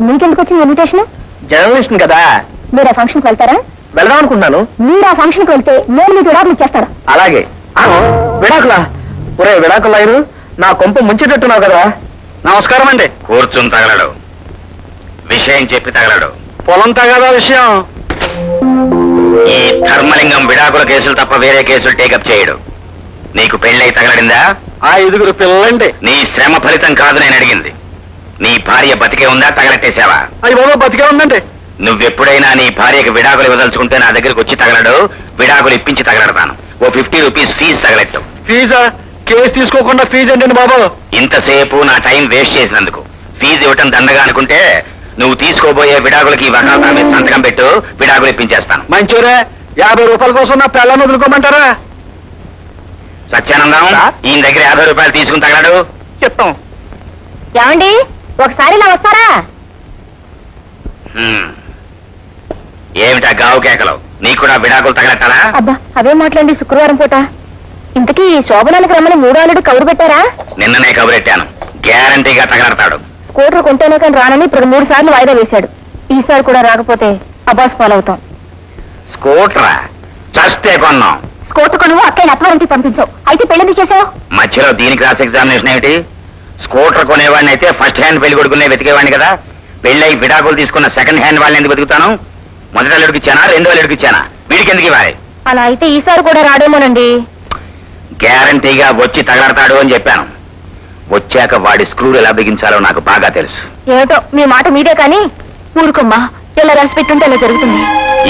మీకెందుకు వచ్చింది ఇన్విటేషన్? జర్నలిస్ట్ కదా. మీరు ఆ ఫంక్షన్కి వెళ్తారా? వెళ్దాం అనుకున్నాను. మీరు ఆ ఫంక్షన్కి వెళ్తే నేను మీకు విడాకులు ఇచ్చేస్తాను. అలాగే. విడాకులా? ఒరే విడాకులు ఆయన నా కొంప ముంచేటట్టున్నావు కదా. నమస్కారం అండి. కూర్చుని తగలడు, విషయం చెప్పి తగలడు. పొలం తగదా విషయం. ఈ ధర్మలింగం విడాకుల కేసులు తప్ప వేరే కేసులు టేకప్ చేయడు. నీకు పెళ్ళై తగలడిందా? ఆ 5 పిల్లలండి. నీ శ్రమ ఫలితం కాదు నేను అడిగింది. నీ భార్య బతికే ఉందా, తగలెట్టేశావా? అయ్యి బాబా బతికే ఉందండి. నువ్వెప్పుడైనా నీ భార్యకి విడాకులు ఇవ్వదలుచుకుంటే నా దగ్గరికి వచ్చి తగలడు. విడాకులు ఇప్పించి తగలడతాను. ఓ 50 రూపీస్ ఫీజు తగలెట్టు. ఫీజా? కేసు తీసుకోకుండా ఫీజు ఏంటండి బాబు? ఇంతసేపు నా టైం వేస్ట్ చేసినందుకు ఫీజు ఇవ్వటం దండగా అనుకుంటే నువ్వు తీసుకోబోయే విడాకులకి వకాల్తా మీద సంతకం పెట్టు. విడాకులు ఇప్పించేస్తాను. మంచూరే. 50 రూపాయల కోసం నా పిల్లని వదులుకోమంటారా? సత్యానందం, ఈయన దగ్గర 50 రూపాయలు తీసుకుని తగలడు. చెప్తాం. ఏమండి, ఒకసారి ఇలా వస్తారా? ఏమిటా గావు కేకలు? నీకు కూడా విడాకులు తగలెట్టాలా? అబ్బా, అవే మాట్లాడండి. శుక్రవారం పూట ఇంతకీ శోభనానికి రమ్మని 3 ఆలుడు కబురు పెట్టారా? నిన్ననే కబురెట్టాను. గ్యారంటీగా తగలడతాడు. స్కూటర్ కొంటేనే కానీ రానని ఇప్పుడు 3 సార్లు వాయిదా వేశాడు. ఈసారి కూడా రాకపోతే అబాస్ పాలవుతాం. స్కూటరా? చస్తే కొన్నాం. స్కూటర్ కొనువు అక్కయ్య అత్వారింటికి పంపించావు. అయితే పెళ్లి చేసావు? మధ్యలో దీని క్రాస్ ఎగ్జామినేషన్ ఏమిటి? స్కూటర్ కొనేవాడిని అయితే ఫస్ట్ హ్యాండ్ పెళ్లి కొడుకునే వెతికేవాడిని కదా. పెళ్ళై విడాకులు తీసుకున్న సెకండ్ హ్యాండ్ వాళ్ళని ఎందుకు వెతుకుతాను? మొదటి అల్లుడికి ఇచ్చానా, రెండో అల్లుడికి ఇచ్చానా? వీడికి ఎందుకు ఇవ్వాలి? అలా అయితే ఈసారి కూడా రాడేమోనండి. గ్యారంటీగా వచ్చి తగలడతాడు అని చెప్పాను. వచ్చాక వాడి స్క్రూలు ఎలా బిగించాలో నాకు బాగా తెలుసు. ఏమిటో మీ మాట మీదే కానీ ఊరుకోమ్మా. ఎలా రాసి పెట్టుంటే అలా జరుగుతుంది.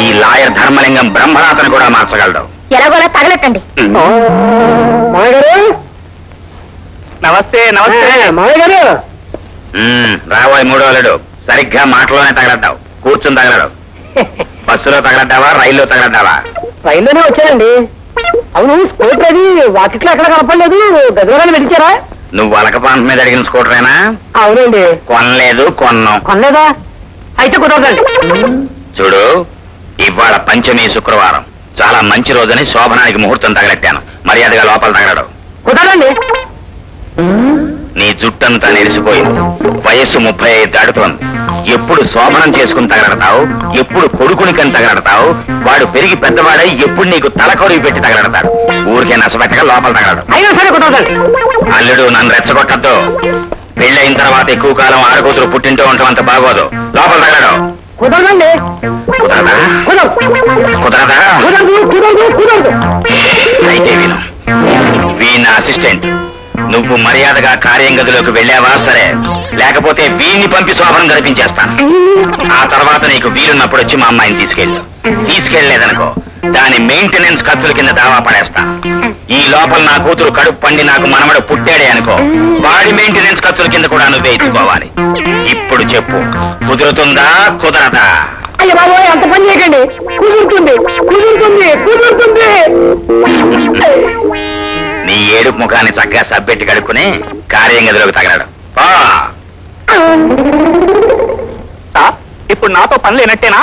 ఈ లాయర్ ధర్మలింగం బ్రహ్మరాతను కూడా మార్చగలడు. ఎలాగోలా తగలెట్టండి. నమస్తే. నమస్తే మామయ్య గారు. రాబోయే 3వ అల్లుడు సరిగ్గా మాటలోనే తగలడ్డావు. కూర్చుని తగలడు. బస్సులో తగలడ్డావా, రైల్లో తగలడ్డావా? ట్రైన్లోనే వచ్చానండి. అవును, స్కూటర్ అది వాకిట్లో ఎక్కడ కనపడలేదు. గదిలోనే పెట్టించారా? నువ్వు అలకపాంత మీద అడిగిన స్కూటరేనా? అవునండి. కొనలేదు, కొన్నాం. కొనలేదా? అయితే కుదరదండి. చూడు, ఇవాళ పంచమి శుక్రవారం, చాలా మంచి రోజని శోభనానికి ముహూర్తం తగలెట్టాను. మర్యాదగా లోపల తగలడు. కుదరదండి. నీ జుట్టంతా నెరిసిపోయింది. వయస్సు 35 దాటుతోంది. ఎప్పుడు శోభనం చేసుకుని తగలడతావు, ఎప్పుడు కొడుకునికని తగలడతావు, వాడు పెరిగి పెద్దవాడై ఎప్పుడు నీకు తలకొరివి పెట్టి తగలడతాడు. ఊరికే నచ్చబెట్టగా లోపల తగలడు. అయినా సరే కొట్టవుతాడు. అల్లుడు నన్ను రెచ్చగొట్టద్దు. పెళ్ళయిన తర్వాత ఎక్కువ కాలం ఆడకూతురు పుట్టింటూ ఉండటం అంత బాగోదు. లోపల తగలడు. కుదరదండి. కుదరదా? కుదరదా? కుదరదు. అయితే విను, వీణ అసిస్టెంట్. నువ్వు మర్యాదగా కార్యం గదిలోకి వెళ్ళావా సరే, లేకపోతే వీణ్ణి పంపి శోభనం జరిపించేస్తాను. ఆ తర్వాత నీకు వీలున్నప్పుడు వచ్చి మా అమ్మాయిని తీసుకెళ్ళలేదనుకో, దాని మెయింటెనెన్స్ ఖర్చుల కింద దావా పడేస్తా. ఈ లోపల నా కూతురు కడుపు పండి నాకు మనమడు పుట్టాడే అనుకో, వాడి మెయింటెనెన్స్ ఖర్చుల కింద కూడా నువ్వే ఇచ్చుకోవాలి. ఇప్పుడు చెప్పు, కుదురుతుందా కుదరదా? అయ్య బాబోయ్, అంత పని చేయకండి. కుదురుతుంది. నీ ఏడుపు ముఖాన్ని చక్కగా సబ్బెట్టి కడుక్కుని కార్యం గదిలోకి తగలడు. ఇప్పుడు నాతో పని లేనట్టేనా?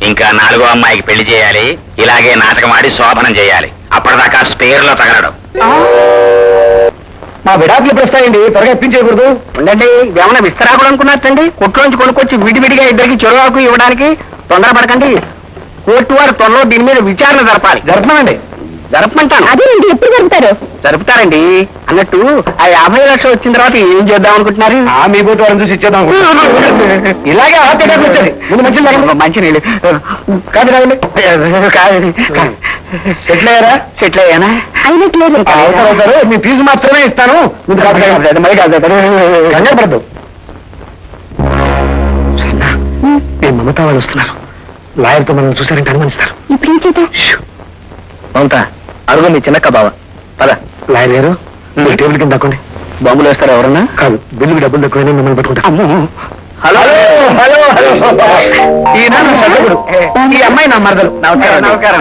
ఇంకా 4వ అమ్మాయికి పెళ్లి చేయాలి. ఇలాగే నాటకం ఆడి శోభనం చేయాలి. అప్పటిదాకా స్పేర్ లో తగలడు. మా విడాకులు ప్రస్తాయండి, త్వరగా ఇప్పించేయకూడదు. ఉండండి, ఏమన్నా విస్తరాకులు అనుకున్నట్టండి. కొట్లోంచి కొనుక్కొచ్చి విడివిడిగా ఇద్దరికి చెరువాకు ఇవ్వడానికి తొందరపడకండి. కోర్టు వారు త్వరలో దీని మీద విచారణ జరపాలి. జరపమండి, జరపమంటాను. అదేనండి, ఎప్పుడు జరుపుతారు? జరుపుతారండి. అన్నట్టు ఆ 50 లక్షలు వచ్చిన తర్వాత ఏం చేద్దాం అనుకుంటున్నారు? మీ బోటు వారిని చూసి ఇచ్చేద్దాం. ఇలాగే హార్ట్ అటాక్ వచ్చేది. ముందు మంచి మంచి నీళ్ళు కాదు కాదండి. సెటిల్ అయ్యారా? సెటిల్ అయ్యానా? అయినట్లేదు. అవుతారు. మీ ఫీజు మాత్రమే ఇస్తాను. ముందు కాదు మరి కాదు, కంగారు పడద్దు. మీ మమత వాళ్ళు వస్తున్నారు. లాయర్తో మనం చూసారంటే అనుమానిస్తారు. ఇప్పుడు ఏం చేద్దాం? మమత, అడుగు మీ చిన్నక్క బావ. పద. లాయర్ గారు, మీ టేబుల్ కింద దక్కండి. బాంబులు వేస్తారా ఎవరన్నా? కాదు, బిల్లుకి డబ్బులు తక్కువైనా మిమ్మల్ని పట్టుకుంటా. Hello hello hello. ఈయన ఈ అమ్మాయి నా మరదలు. నమస్కారం.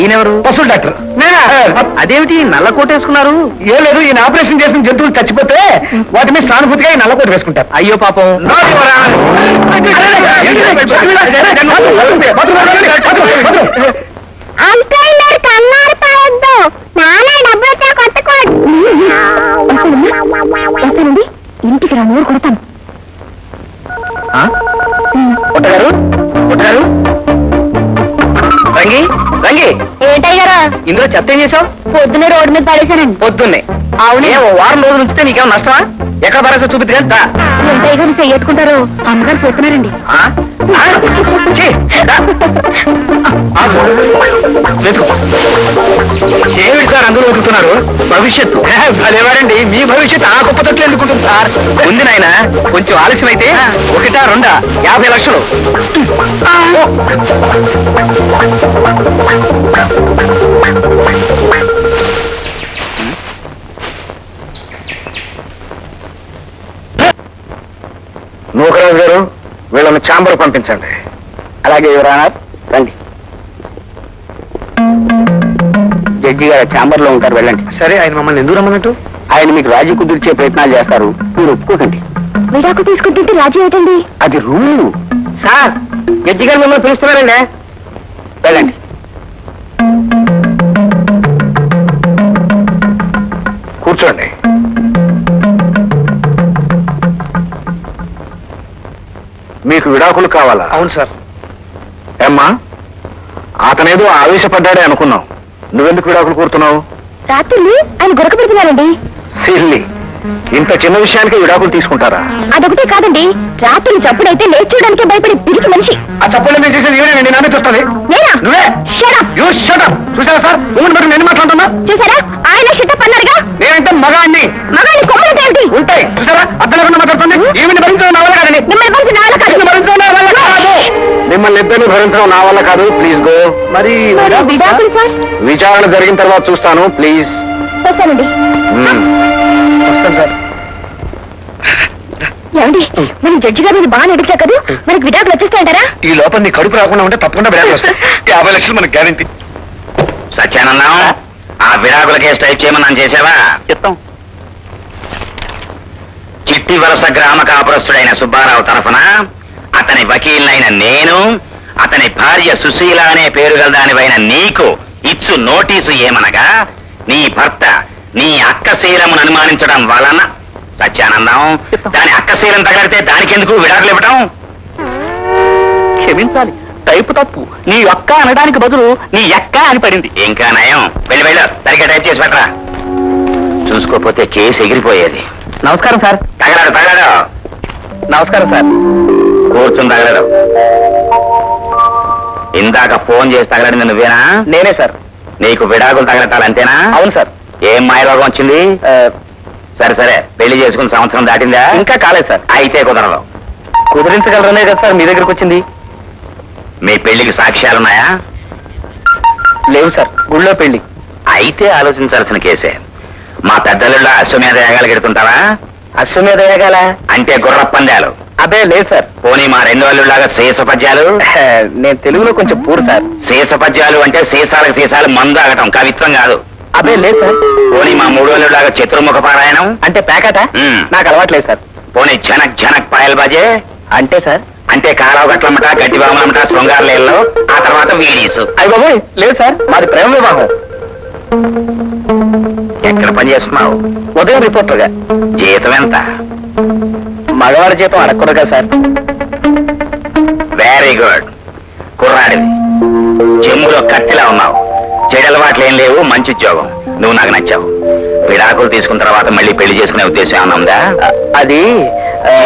ఈయనెవరు? పశువుల డాక్టర్. అదేమిటి నల్ల కోట్ వేసుకున్నారు? ఏం లేదు, ఈయన ఆపరేషన్ చేసిన జంతువులు చచ్చిపోతే వాటి మీద సానుభూతిగా ఈ నల్ల కోట్ వేసుకుంటారు. అయ్యో పాపం. కన్నారు పడద్దు. నానే డబ్బులతో కొట్టుకోండి. ఇంటికి రా, నూరు కొడతాను. కొట్టగారు కొట్టగారు. రంగి రంగి. ఏంటయ్య గారా? ఇందులో చెత్త ఏం చేసావు? పొద్దునే రోడ్డు మీద పడేశానండి. పొద్దున్నే? అవునే, ఓ వారం రోజులు ఉంచితే నీకేమో నష్టమా? ఎక్కడ భరోసా చూపిద్ది కదా. ఏంటయ్య గారు చెయ్యట్టుకుంటారు? అమ్మగారు చూస్తున్నారండి. ఏమిటి సార్ అందరూ వెతుకుతున్నారు? భవిష్యత్తు అదేవారండి. మీ భవిష్యత్తు ఆ గొప్ప తొట్లు ఎందుకుంటుంది సార్? ఉంది నాయన, కొంచెం ఆలస్యం అయితే 1, 2, 50 లక్షలు. నూకరాజు గారు, వీళ్ళని ఛాంబర్ పంపించండి. అలాగే ఎవరైనా రండి. జడ్జి గారు ఛాంబర్ లో ఉంటారు, వెళ్ళండి. సరే, ఆయన మమ్మల్ని ఎందుకు రమ్మన్నట్టు? ఆయన మీకు రాజీ కుదిర్చే ప్రయత్నాలు చేస్తారు, మీరు ఒప్పుకోకండి. విడాకు తీసుకుంటుంటే రాజీ అవుతుంది. అది రూలు. సార్, జడ్జి గారు మిమ్మల్ని పిలుస్తున్నారండి, వెళ్ళండి. కూర్చోండి. మీకు విడాకులు కావాలా? అవును సార్. ఏమ్మా, అతనేదో ఆవేశపడ్డాడే అనుకున్నావు. నువ్వెందుకు విడాకులు కోరుతున్నావు? రాత్రులు ఆయన గొడక పెడుతున్నారండి. సిల్లి, ఇంత చిన్న విషయానికి విడాకులు తీసుకుంటారా? అదొకటే కాదండి, రాత్రులు చప్పుడైతే లేచి చూడడానికి భయపడి పిరికి మనిషి. ఆ చప్పులు మీరు చేసేది ఏమేనండి? నామే చూస్తుంది. నేనా? నువ్వే. Shut up. You shut up. చూసారా సార్, ఊరిని బట్టి నేను మాట్లాడుతున్నా. చూసారా, ఆయన షిట్టప్ అన్నారుగా. నేనంటే మగాన్ని. మగాళ్ళి కొమ్మలు ఏంటి? ఉంటాయి, చూసారా? అర్థం లేకుండా మాట్లాడుతుంది. ఈవిని భరించడం నా వల్ల కాదండి. మిమ్మల్ని పంచి నా వల్ల కాదు. భరించడం నా వల్ల కాదు. మిమ్మల్ని ఇద్దరిని భరించడం నా వల్ల కాదు. Please go. మరి విడాకులు సార్? విచారణ జరిగిన తర్వాత చూస్తాను. ప్లీజ్. వస్తానండి. వస్తాను సార్. ఏమండి, మనం జడ్జి గారు బాగా నడిచా కదా, మనకి విడాకులు వచ్చేస్తాయంటారా? ఈ లోపల నీ కడుపు రాకుండా ఉంటే తప్పకుండా విడాకులు వస్తాయి. 50 లక్షలు మనకు గ్యారెంటీ. సత్యానందం, ఆ విడాకుల కేసు టైప్ చేయమని చేసావా? చెప్తాం. చిట్టి వలస గ్రామ కాపురస్తుడైన సుబ్బారావు తరఫున అతని వకీలైన నేను, అతని భార్య సుశీల అనే పేరు గలదానివైన నీకు ఇచ్చు నోటీసు ఏమనగా, నీ భర్త నీ అక్కశీలమును అనుమానించడం వలన. సత్యానందం, దాని అక్కశీలం తగలితే దానికెందుకు విడాకులు ఇవ్వటం? క్షమించాలి, టైపు తప్పు. నీ యొక్క అనడానికి బదులు నీ ఎక్క అని పడింది. ఇంకా నయం. వెళ్ళు సరిగ్గా టైప్ చేసి పెట్టరా. చూసుకోపోతే కేసు ఎగిరిపోయేది. నమస్కారం సార్. తగలడు. నమస్కారం సార్. కూర్చుని తగలడు. ఇందాక ఫోన్ చేసి తగలడింది నువ్వేనా? నేనే సార్. నీకు విడాకులు తగలటాలంతేనా? అవును సార్. ఏం మాయరోగం వచ్చింది? సరే పెళ్లి చేసుకుని సంవత్సరం దాటిందా? ఇంకా కాలేదు సార్. అయితే కుదరదు. కుదిరించగలరనే కదా సార్ మీ దగ్గరకు వచ్చింది. మీ పెళ్లికి సాక్ష్యాలున్నాయా? లేవు సార్, గుళ్ళో పెళ్లి. అయితే ఆలోచించాల్సిన కేసే. మా పెద్దలుళ్ళ అశ్వమేధ యాగాలు గెడుతుంటావా? అశ్వమేధ యాగాల అంటే గుర్ర పందాలు. అదే లేదు సార్. పోనీ మా రెండు వాళ్ళులాగా శేషపద్యాలు? నేను తెలుగులో కొంచెం పూర్ సార్. శేషపద్యాలు అంటే సీసాలకు సీసాలు మందు ఆగటం, కవిత్వం కాదు. అదే లేదు సార్. పోనీ మా మూడు వాళ్ళులాగా చతుర్ముఖ పారాయణం? అంటే ప్యాకట? నాకు అలవాట్లేదు సార్. పోనీ జనక్ పాయల్ బాజే? అంటే సార్. అంటే కారావు గట్లమ్మట, గడ్డి బామలమ్మట, శృంగారలేళ్ళు, ఆ తర్వాత వీడీసు. అయ్య బాబోయ్, లేదు సార్, మాది ప్రేమ వివాహం. ఎక్కడ పని చేస్తున్నావు? ఉదయం రిపోర్టర్గా. జీతం ఎంత? మగవాడి జీతం అడగకూడదుగా సార్. Very good. కుర్రాడివి, చెమ్ములో కత్తిలా ఉన్నావు. చెడలవాట్లు ఏం లేవు, మంచి ఉద్యోగం. నువ్వు నాకు నచ్చావు. విడాకులు తీసుకున్న తర్వాత మళ్ళీ పెళ్లి చేసుకునే ఉద్దేశం ఏమన్నా ఉందా? అది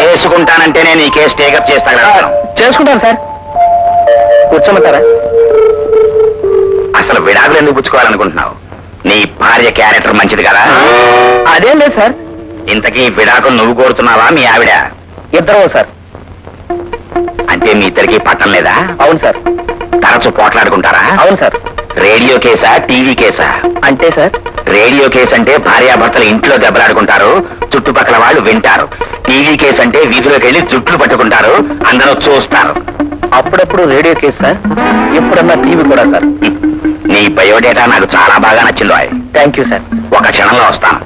చేసుకుంటానంటేనే నీ కేసు టేకప్ చేస్తాను. చేసుకుంటాను సార్. కూర్చోమంటారా? అసలు విడాకులు ఎందుకు పుచ్చుకోవాలనుకుంటున్నావు? నీ భార్య క్యారెక్టర్ మంచిది కదా? అదేం లేదు సార్. ఇంతకీ విడాకులు నువ్వు కోరుతున్నావా మీ ఆవిడ? ఇద్దరు సార్. అంటే మీ ఇద్దరికి పట్టం లేదా? అవును సార్. తరచు పోట్లాడుకుంటారా? అవును సార్. రేడియో కేసా, టీవీ కేసా? అంటే సార్, రేడియో కేసు అంటే భార్యాభర్తలు ఇంట్లో దెబ్బలాడుకుంటారు, చుట్టుపక్కల వాళ్ళు వింటారు. టీవీ కేసు అంటే వీధిలోకి వెళ్ళి జుట్లు పట్టుకుంటారు, అందరూ చూస్తారు. అప్పుడప్పుడు రేడియో కేసు సార్, ఎప్పుడన్నా టీవీ కూడా సార్. నీ బయోడేటా నాకు చాలా బాగా నచ్చిందో. Thank you sir. ఒక క్షణంలో వస్తాను.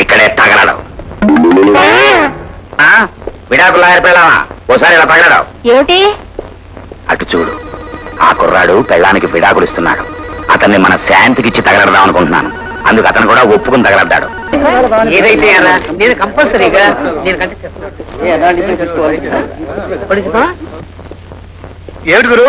ఇక్కడే తగలడు. విడాకులు ఆరిపోయావా? ఓసారి ఇలా తగలడు. ఏమిటి? అటు చూడు, ఆ కుర్రాడు పెళ్ళానికి విడాకులు ఇస్తున్నాడు. అతన్ని మన శాంతికిచ్చి తగలడదాం అనుకుంటున్నాను. అందుకు అతను కూడా ఒప్పుకుని తగలడ్డాడు. ఏదైతే నేను కంపల్సరీగా ఏడు గురు,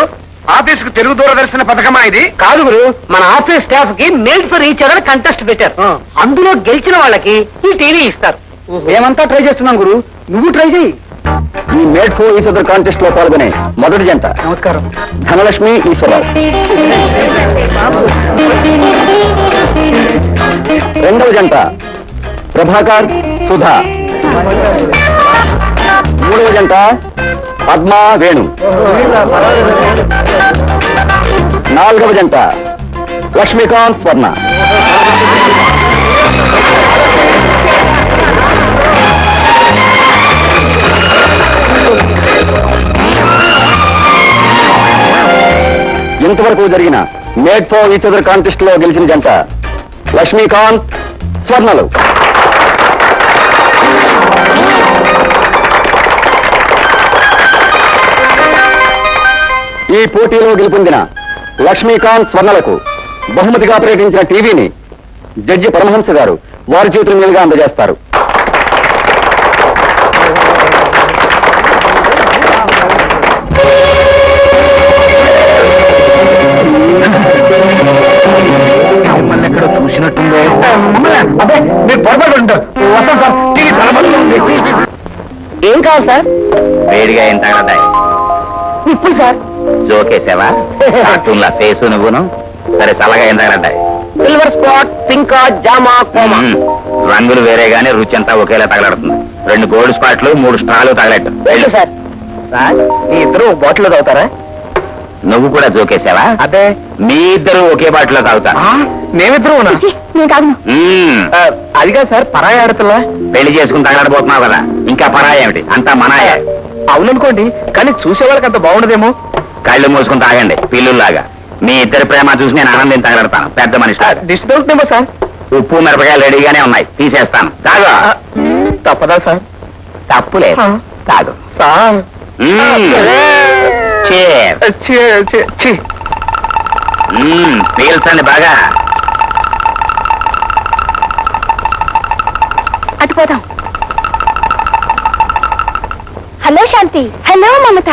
ఆఫీసుకు తెలుగు దూరదర్శన పథకమా ఇది? కాదు గురు, మన ఆఫీస్ స్టాఫ్ కి made for each other contest పెట్టారు. అందులో గెలిచిన వాళ్ళకి ఈ టీవీ ఇస్తారు. మేమంతా ట్రై చేస్తున్నాం గురు, నువ్వు ట్రై చేయి. ఈ made for each other contest లో పాల్గొనే మొదటి జంట నమస్కారం ధనలక్ష్మి ఈశ్వరరావు. రెండవ జంట ప్రభాకర్ సుధా. మూడవ జంట పద్మా వేణు. నాలుగవ జంట లక్ష్మీకాంత్ స్వర్ణ. ఇంతవరకు జరిగిన made for each other contest లో గెలిచిన జంట లక్ష్మీకాంత్ స్వర్ణలు. ఈ పోటీలో గెలుపొందిన లక్ష్మీకాంత్ స్వర్ణలకు బహుమతిగా ప్రకటించిన టీవీని జడ్జి పరమహంస గారు వారి చేతుల మీదుగా అందజేస్తారు. ఎక్కడో చూసినట్టుందో. అదే మీరు పొరపాటు ఉంటారు. వస్తాం సార్. ఏం కావాలి సార్? వేడిగా ఏం తగలదాయి? ఇప్పుడు సార్ జోకేసావా? కార్టూన్ల ఫేసు నువ్వును. సరే, చల్లగా ఏం తగలడ్డాయి? సిల్వర్ స్పాట్, పింకా, జామా, కోమా. రంగులు వేరే గానీ రుచి అంతా ఒకేలా తగలడుతుంది. 2 గోల్డ్ స్పాట్లు, 3 స్ట్రాలు తగలట్టు. వెళ్ళు సార్. సార్, మీ ఇద్దరు బాటిల్లో తాగుతారా? నువ్వు కూడా జోకేసావా? అదే మీ ఇద్దరు ఒకే బాటిలో తాగుతారు. మేమిద్దరు నేను కాదు. అదిగా సార్, పరాయి ఆడతలా. పెళ్లి చేసుకుని తగలడిపోతున్నావు కదా, ఇంకా పరాయి ఏమిటి? అంతా మనాయే. అవుననుకోండి, కానీ చూసే వాళ్ళకి అంత బాగుండదేమో. కళ్ళు మూసుకుని తాగండి పిల్లుల్లాగా. మీ ఇద్దరి ప్రేమ చూసి నేను ఆనందం తగలడతాను. పెద్ద మనిషి. డిష్ దొరుకుతుందేమో సార్. ఉప్పు మిరపకాయలు రెడీగానే ఉన్నాయి, తీసేస్తాను. తాగు. తప్పదా సార్? తప్పులేదు, తాగు. సార్ పీల్చండి బాగా. అటుపోతాం. హలో శాంతి. హలో మమత.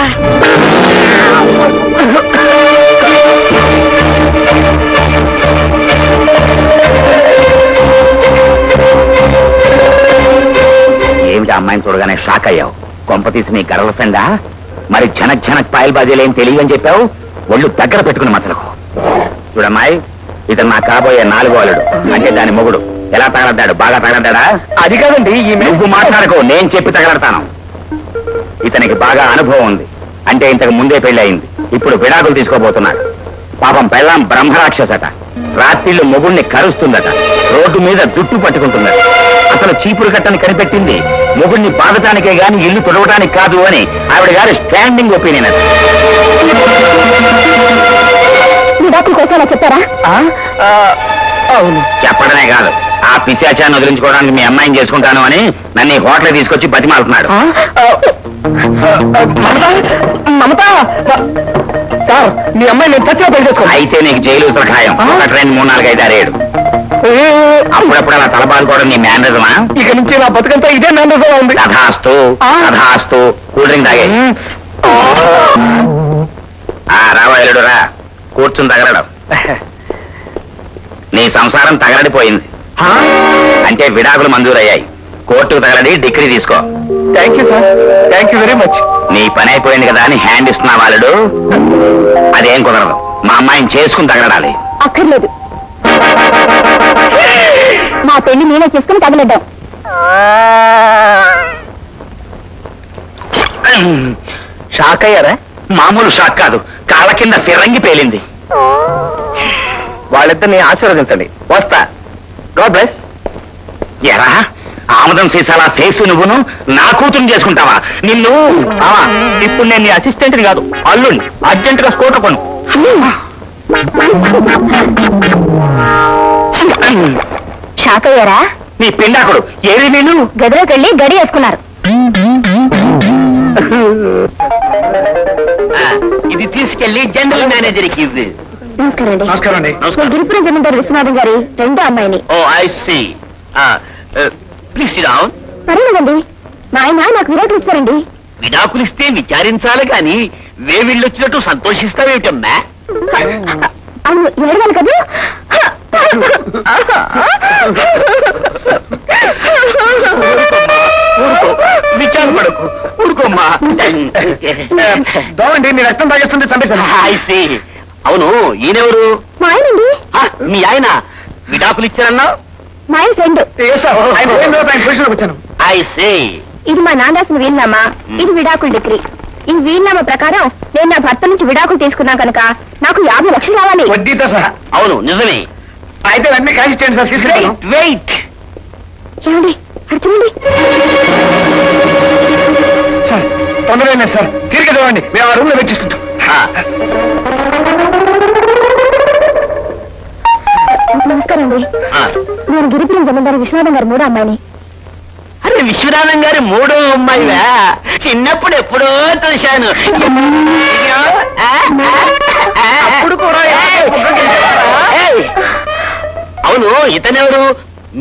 ఏమిటి అమ్మాయిని చూడగానే షాక్ అయ్యావు? కొంప తీసి నీ గర్ల్ ఫ్రెండా? మరి ఝనక్ ఝనక్ పాయల్ బాజీలేం తెలియని చెప్పావు? ఒళ్ళు దగ్గర పెట్టుకుని మసలకు. చూడమ్మాయి, ఇతను నా కాబోయే 4వ అల్లుడు, అంటే దాని మొగుడు. ఎలా తగలడ్డాడు? బాగా తగలడ్డా? అది కాదండి, ఈ నువ్వు మాట్లాడకు, నేను చెప్పి తగలడతాను. ఇతనికి బాగా అనుభవం ఉంది, అంటే ఇంతకు ముందే పెళ్లి అయింది. ఇప్పుడు విడాకులు తీసుకోబోతున్నాడు. పాపం పెళ్ళాం బ్రహ్మరాక్షసట. రాత్రిళ్ళు మొగుడిని కరుస్తుందట, రోడ్డు మీద జుట్టు పట్టుకుంటుందట. అసలు చీపురు కట్టని కనిపెట్టింది మొగుడిని బాధటానికే గాని ఇల్లు తొడవటానికి కాదు అని ఆవిడ గారి స్టాండింగ్ ఒపీనియన్ అది. విడాకుల కోసం చెప్పారా? అవును, చెప్పడమే కాదు, ఆ పిశాచాన్ని వదిలించుకోవడానికి మీ అమ్మాయిని చేసుకుంటాను అని నన్ను ఈ హోటల్ తీసుకొచ్చి బతిమాలుతున్నాడు. సార్, మీ అమ్మాయి నేను చచ్చిగా పెళ్లి చేసుకో. అయితే నీకు జైలు ఉత్తర ఖాయం. 1, 2, 3, 4, 5, 6, 7. అప్పుడప్పుడు అలా తలబాదుకోవడం నీ మేనరిజమా? ఇక నుంచి నా బతుకంతా ఇదే మేనరిజం ఉంది. కథాస్తు కథాస్తు. కూల్ డ్రింక్ తాగే. రావాయలుడు రా, కూర్చుని తగలడం. నీ సంసారం తగలడిపోయింది, అంటే విడాకులు మంజూరయ్యాయి. కోర్టుకు తగలడి డిగ్రీ తీసుకో. Thank you sir, thank you very much. నీ పని అయిపోయింది కదా అని హ్యాండ్ ఇస్తున్నా వాళ్ళడు. అదేం కుదరదు, మా అమ్మాయిని చేసుకుని తగలడాలి. అక్కర్లేదు, మా పెళ్లి నేనే చేసుకుని తగలడ్డాం. షాక్ అయ్యారా? మామూలు షాక్ కాదు, కాళ్ళ కింద ఫిరంగి పేలింది. వాళ్ళిద్దరిని ఆశీర్వదించండి. వస్తా. God bless. ఎరా ఆముదం సీసాల ఫేసు నువ్వును నా కూతురు చేసుకుంటావా? నిన్ను ఇప్పుడు నేను నీ అసిస్టెంట్ని కాదు, అల్లుని. అర్జెంట్ గా స్కూటర్ కొను. షాక్ అయ్యారా? నీ పిండాకుడు ఏది? నేను గదిలోకి వెళ్ళి గడి వేసుకున్నారు. ఇది తీసుకెళ్లి జనరల్ మేనేజర్కి ఇవ్వు. నమస్కారం అండి. గిరిపురం జమీందారు విశ్వనాథం గారి 2వ అమ్మాయిని. Oh I see. Please sit down. పర్వాలేదండి, మా ఆయన నాకు విడాకులు ఇస్తారండి. విడాకులిస్తే విచారించాలి కానీ వేవిళ్ళొచ్చినట్టు సంతోషిస్తావేమిటమ్మా? అవును, ఏడవాలి కదా. విచారపడకు, ఊరుకోమ్మా. దోవండి, నీ రక్తం తాగేస్తుంది, చంపేశాను. అవును, ఈయనెవరు? మా ఆయనండి. మీ ఆయన విడాకులు ఇచ్చారన్నా? మా ఆయన ఫ్రెండ్. వచ్చాను. I say. ఇది మా నాన్న రాసిన వీలునామా, ఇది విడాకుల డిగ్రీ. ఈ వీలునామా ప్రకారం నేను నా భర్త నుంచి విడాకులు తీసుకున్నా కనుక నాకు 50 లక్షలు రావాలి. వడ్డీతో సహా. అవును, నిజమే. అయితే అన్ని కాల్ ఇచ్చేయండి సార్. తీసుకురాను. వెయిట్. చూడండి, చూడండి సార్, తొందరగా సార్, తిరిగి చదవండి. మేము ఆ రూమ్ లో వెచ్చిస్తుంటాం. నమస్కారం అండి. నేను గిరిపురం జమీందారు విశ్వనాథం గారు 3వ అమ్మాయిని. అరే, విశ్వనాథం గారి 3వ అమ్మాయివా? చిన్నప్పుడు ఎప్పుడో చూశాను. అవును, ఇతనెవరు?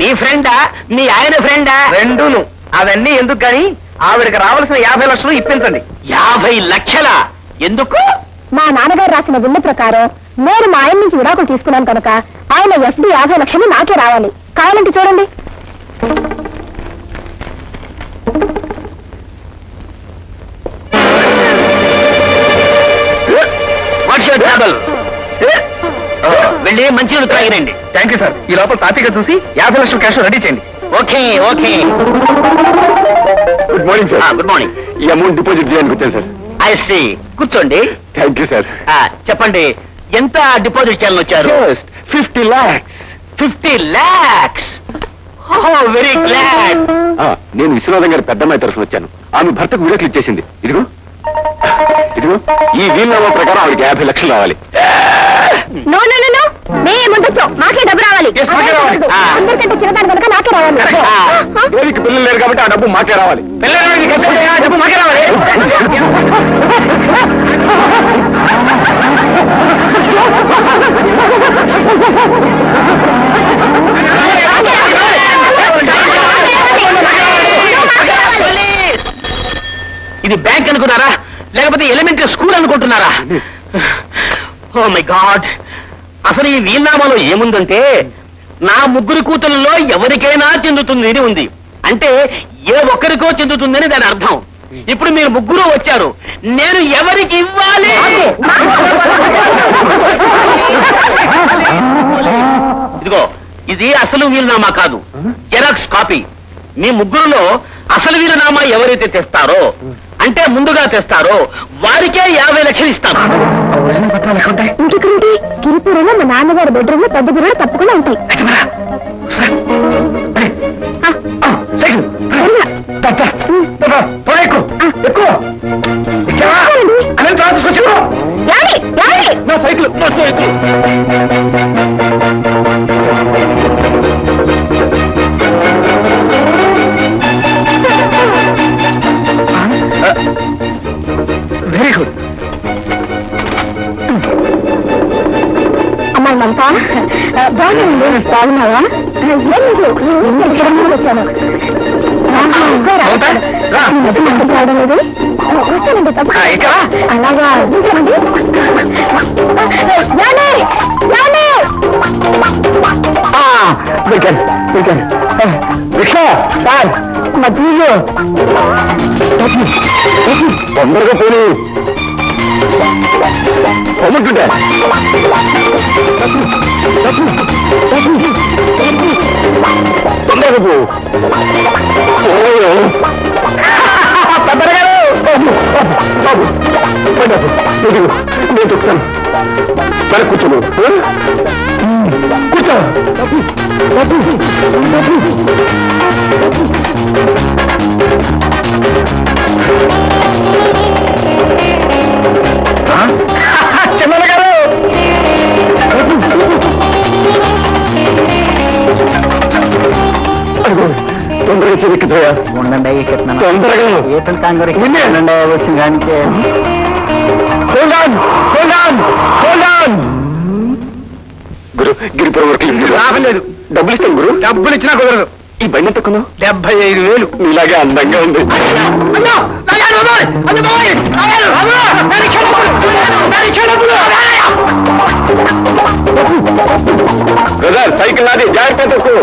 మీ ఫ్రెండా, మీ ఆయన ఫ్రెండా? రెండును. అవన్నీ ఎందుకు కానీ ఆవిడకి రావాల్సిన 50 లక్షలు ఇప్పించండి. 50 లక్షలా? ఎందుకు? మా నాన్నగారు రాసిన విన్న ప్రకారం నేను మా ఆయన నుంచి విడాకులు తీసుకున్నాను కనుక ఆయన ఎఫ్డి 50 లక్షలు నాకే రావాలి. కావాలంటే చూడండి. వెళ్ళి మంచినీళ్ళు తాగిరండి. Thank you sir. ఈ లోపల తాపిగా చూసి 50 లక్షల క్యాష్ రెడీ చేయండి. Okay okay. Good morning sir. Good morning. ఈ అమౌంట్ డిపాజిట్ చేయడానికి వచ్చాను సార్. I see. కూర్చోండి. Thank you sir. చెప్పండి, ఎంత డిపాజిట్ చేయాలని వచ్చారు? 50 lakhs. 50 lakhs. Very glad. నేను విశ్వనాథం గారి పెద్దమ్మాయి తరఫున వచ్చాను. ఆమె భర్తకు విడాకులు ఇచ్చేసింది. ఇదిగో ఇదిగో, ఈ వీలునామా ప్రకారం ఆవిడకి 50 లక్షలు రావాలి. నో నో నో నో, మేముండొచ్చు, మాకే డబ్బు రావాలి. అందరికంటే చిన్నదాని కనుక నాకే రావాలి. దేవికి పిల్లలు లేరు కాబట్టి ఆ డబ్బు మాకే రావాలి. డబ్బు మాకే రావాలి. ఇది బ్యాంక్ అనుకున్నారా లేకపోతే ఎలిమెంటరీ స్కూల్ అనుకుంటున్నారా? ఓ మై గాడ్, అసలు ఈ వీల్నామాలో ఏముందంటే నా ముగ్గురు కూతుళ్ళలో ఎవరికైనా చెందుతుంది అని ఉంది. అంటే ఏ ఒక్కరికో చెందుతుందని దాని అర్థం. ఇప్పుడు మీరు ముగ్గురు వచ్చారు, నేను ఎవరికి ఇవ్వాలి? ఇదిగో ఇది అసలు వీలునామా కాదు, జెరాక్స్ కాపీ. మీ ముగ్గురులో అసలు వీలునామా ఎవరైతే తెస్తారో, అంటే ముందుగా తెస్తారో వారికే 50 లక్షలు ఇస్తాను. ఇంకెక్కడుంటే గిరిపురంలో మా నాన్నగారి బెడ్రూమ్ లో పెద్ద బిర్రలు తప్పకుండా ఉంటాయి. నా సైకిల్ వెరీ గుడ్. అమ్మాయి మమత, బాగున్నావా? బాగున్నావా? వచ్చాను. అలాగా తొందరగా పోనీ పొమ్ముంటుంటే తొందరగా పో. నేను చెప్తాను. సరే కూర్చోను, కూర్చో. చిన్న గారు తొందరగా చెవిక్కిపోయా. ఉండండి తొందరగా ఏపీ కాంగ్రెస్ వచ్చిన దానికే గురు గిరిపురం వరకు లాభం లేదు. డబ్బులు ఇస్తాను గురు. డబ్బులు ఇచ్చినా కుదరదు. ఈ బండి ఎంతకున్నావు? 75,000. నీలాగే అందంగా ఉంది. బ్రదర్ సైకిల్ నాది, జాగ్రత్త తక్కువ.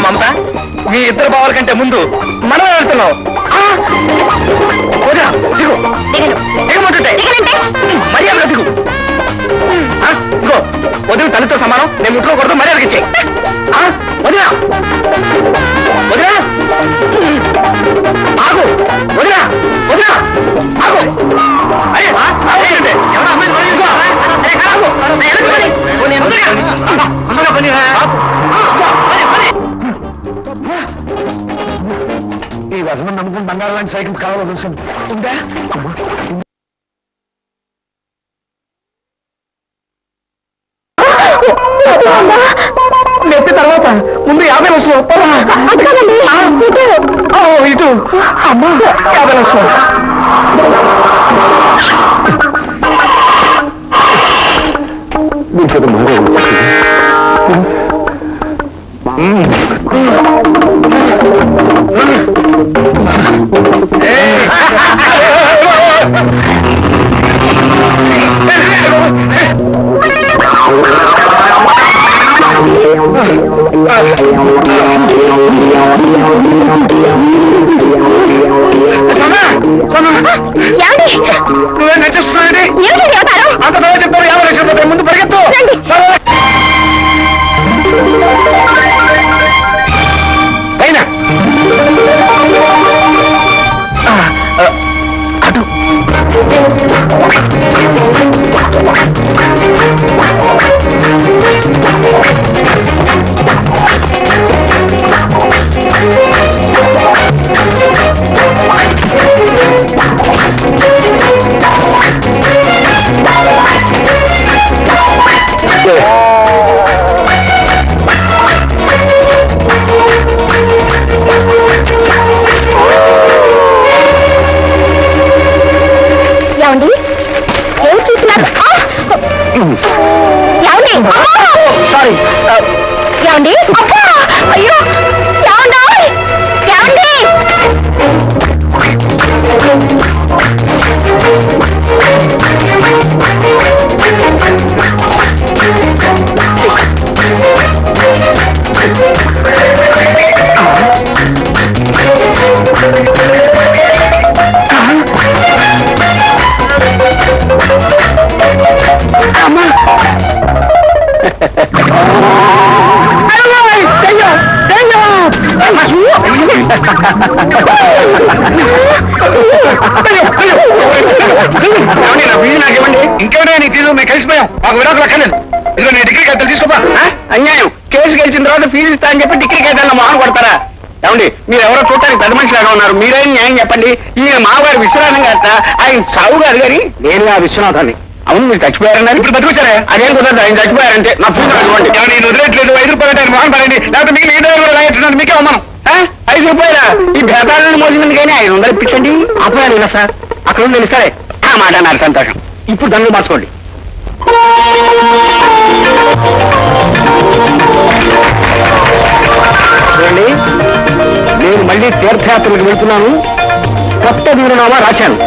మమత, మీ ఇద్దరు బావల కంటే ముందు మనం వెళ్తున్నాం. దిగమంటుంటే మర్యాద దిగు. ఇదిగో వదిన తల్లితో సమానం, నేను ముట్లో కొడుతూ మర్యాదకి ఇచ్చాయి. వదినా వదినా ఆగు, వదినా వదినా ఆగు. ఎవరో అమ్మాయి ఈ వసనం నమ్ముకుని బంగారం లాంటి సైకిల్ కావాలని చూసింది ఉందా? నెత్తి తర్వాత ముందు 50 లక్షలు. ఇటు అమ్మా 50 లక్షలు. దీంతో నువ్వే నచ్చేస్తున్నాయండి. అంత బాగా చెప్తారు. 50 లక్షలు ముందు పరిగెత్తు. నాకేమండి ఇంకేమైనా నీ తీసు మేము కలిసిపోయాం మాకు విడాకులు అక్కర్లేదు ఇదిగో నేను డిగ్రీ కాగితాలు తీసుకోపా అన్యాయం కేసు గెలిచిన తర్వాత ఫీజు ఇస్తా అని చెప్పి డిగ్రీ కాగితాలను మొహన కొడతారా ఏమండి మీరు ఎవరో చూడటానికి పెద్ద మనిషిలాగా ఉన్నారు మీరేం న్యాయం చెప్పండి ఈయన మావారి విశ్వనాథం గారు ఆయన సాగు గారు గారి నేను ఆ విశ్వనాథాన్ని అవును మీరు చచ్చిపోయారన్నారు ఇప్పుడు బతుకొచ్చారా అదేం కుదరదు ఆయన చచ్చిపోయారంటే నా పూజ అటువంటి నేను వదిలేట్లేదు 5 రూపాయలు ఆయన మొహన్ పడండి లేకపోతే మీకు 7 కూడా లాగేట్టున్నాను మీకే అమ్మను 5 రూపాయల ఈ భేదాలను మోసింది కానీ 500 ఇప్పించండి అప్పుడు సార్ అక్కడ ఉంది సరే ఆ మాట అన్నారు సంతోషం ఇప్పుడు దండలు మార్చుకోండి చూడండి నేను మళ్ళీ తీర్థయాత్రలకు వెళ్తున్నాను కొత్త వీరునామా రాశాను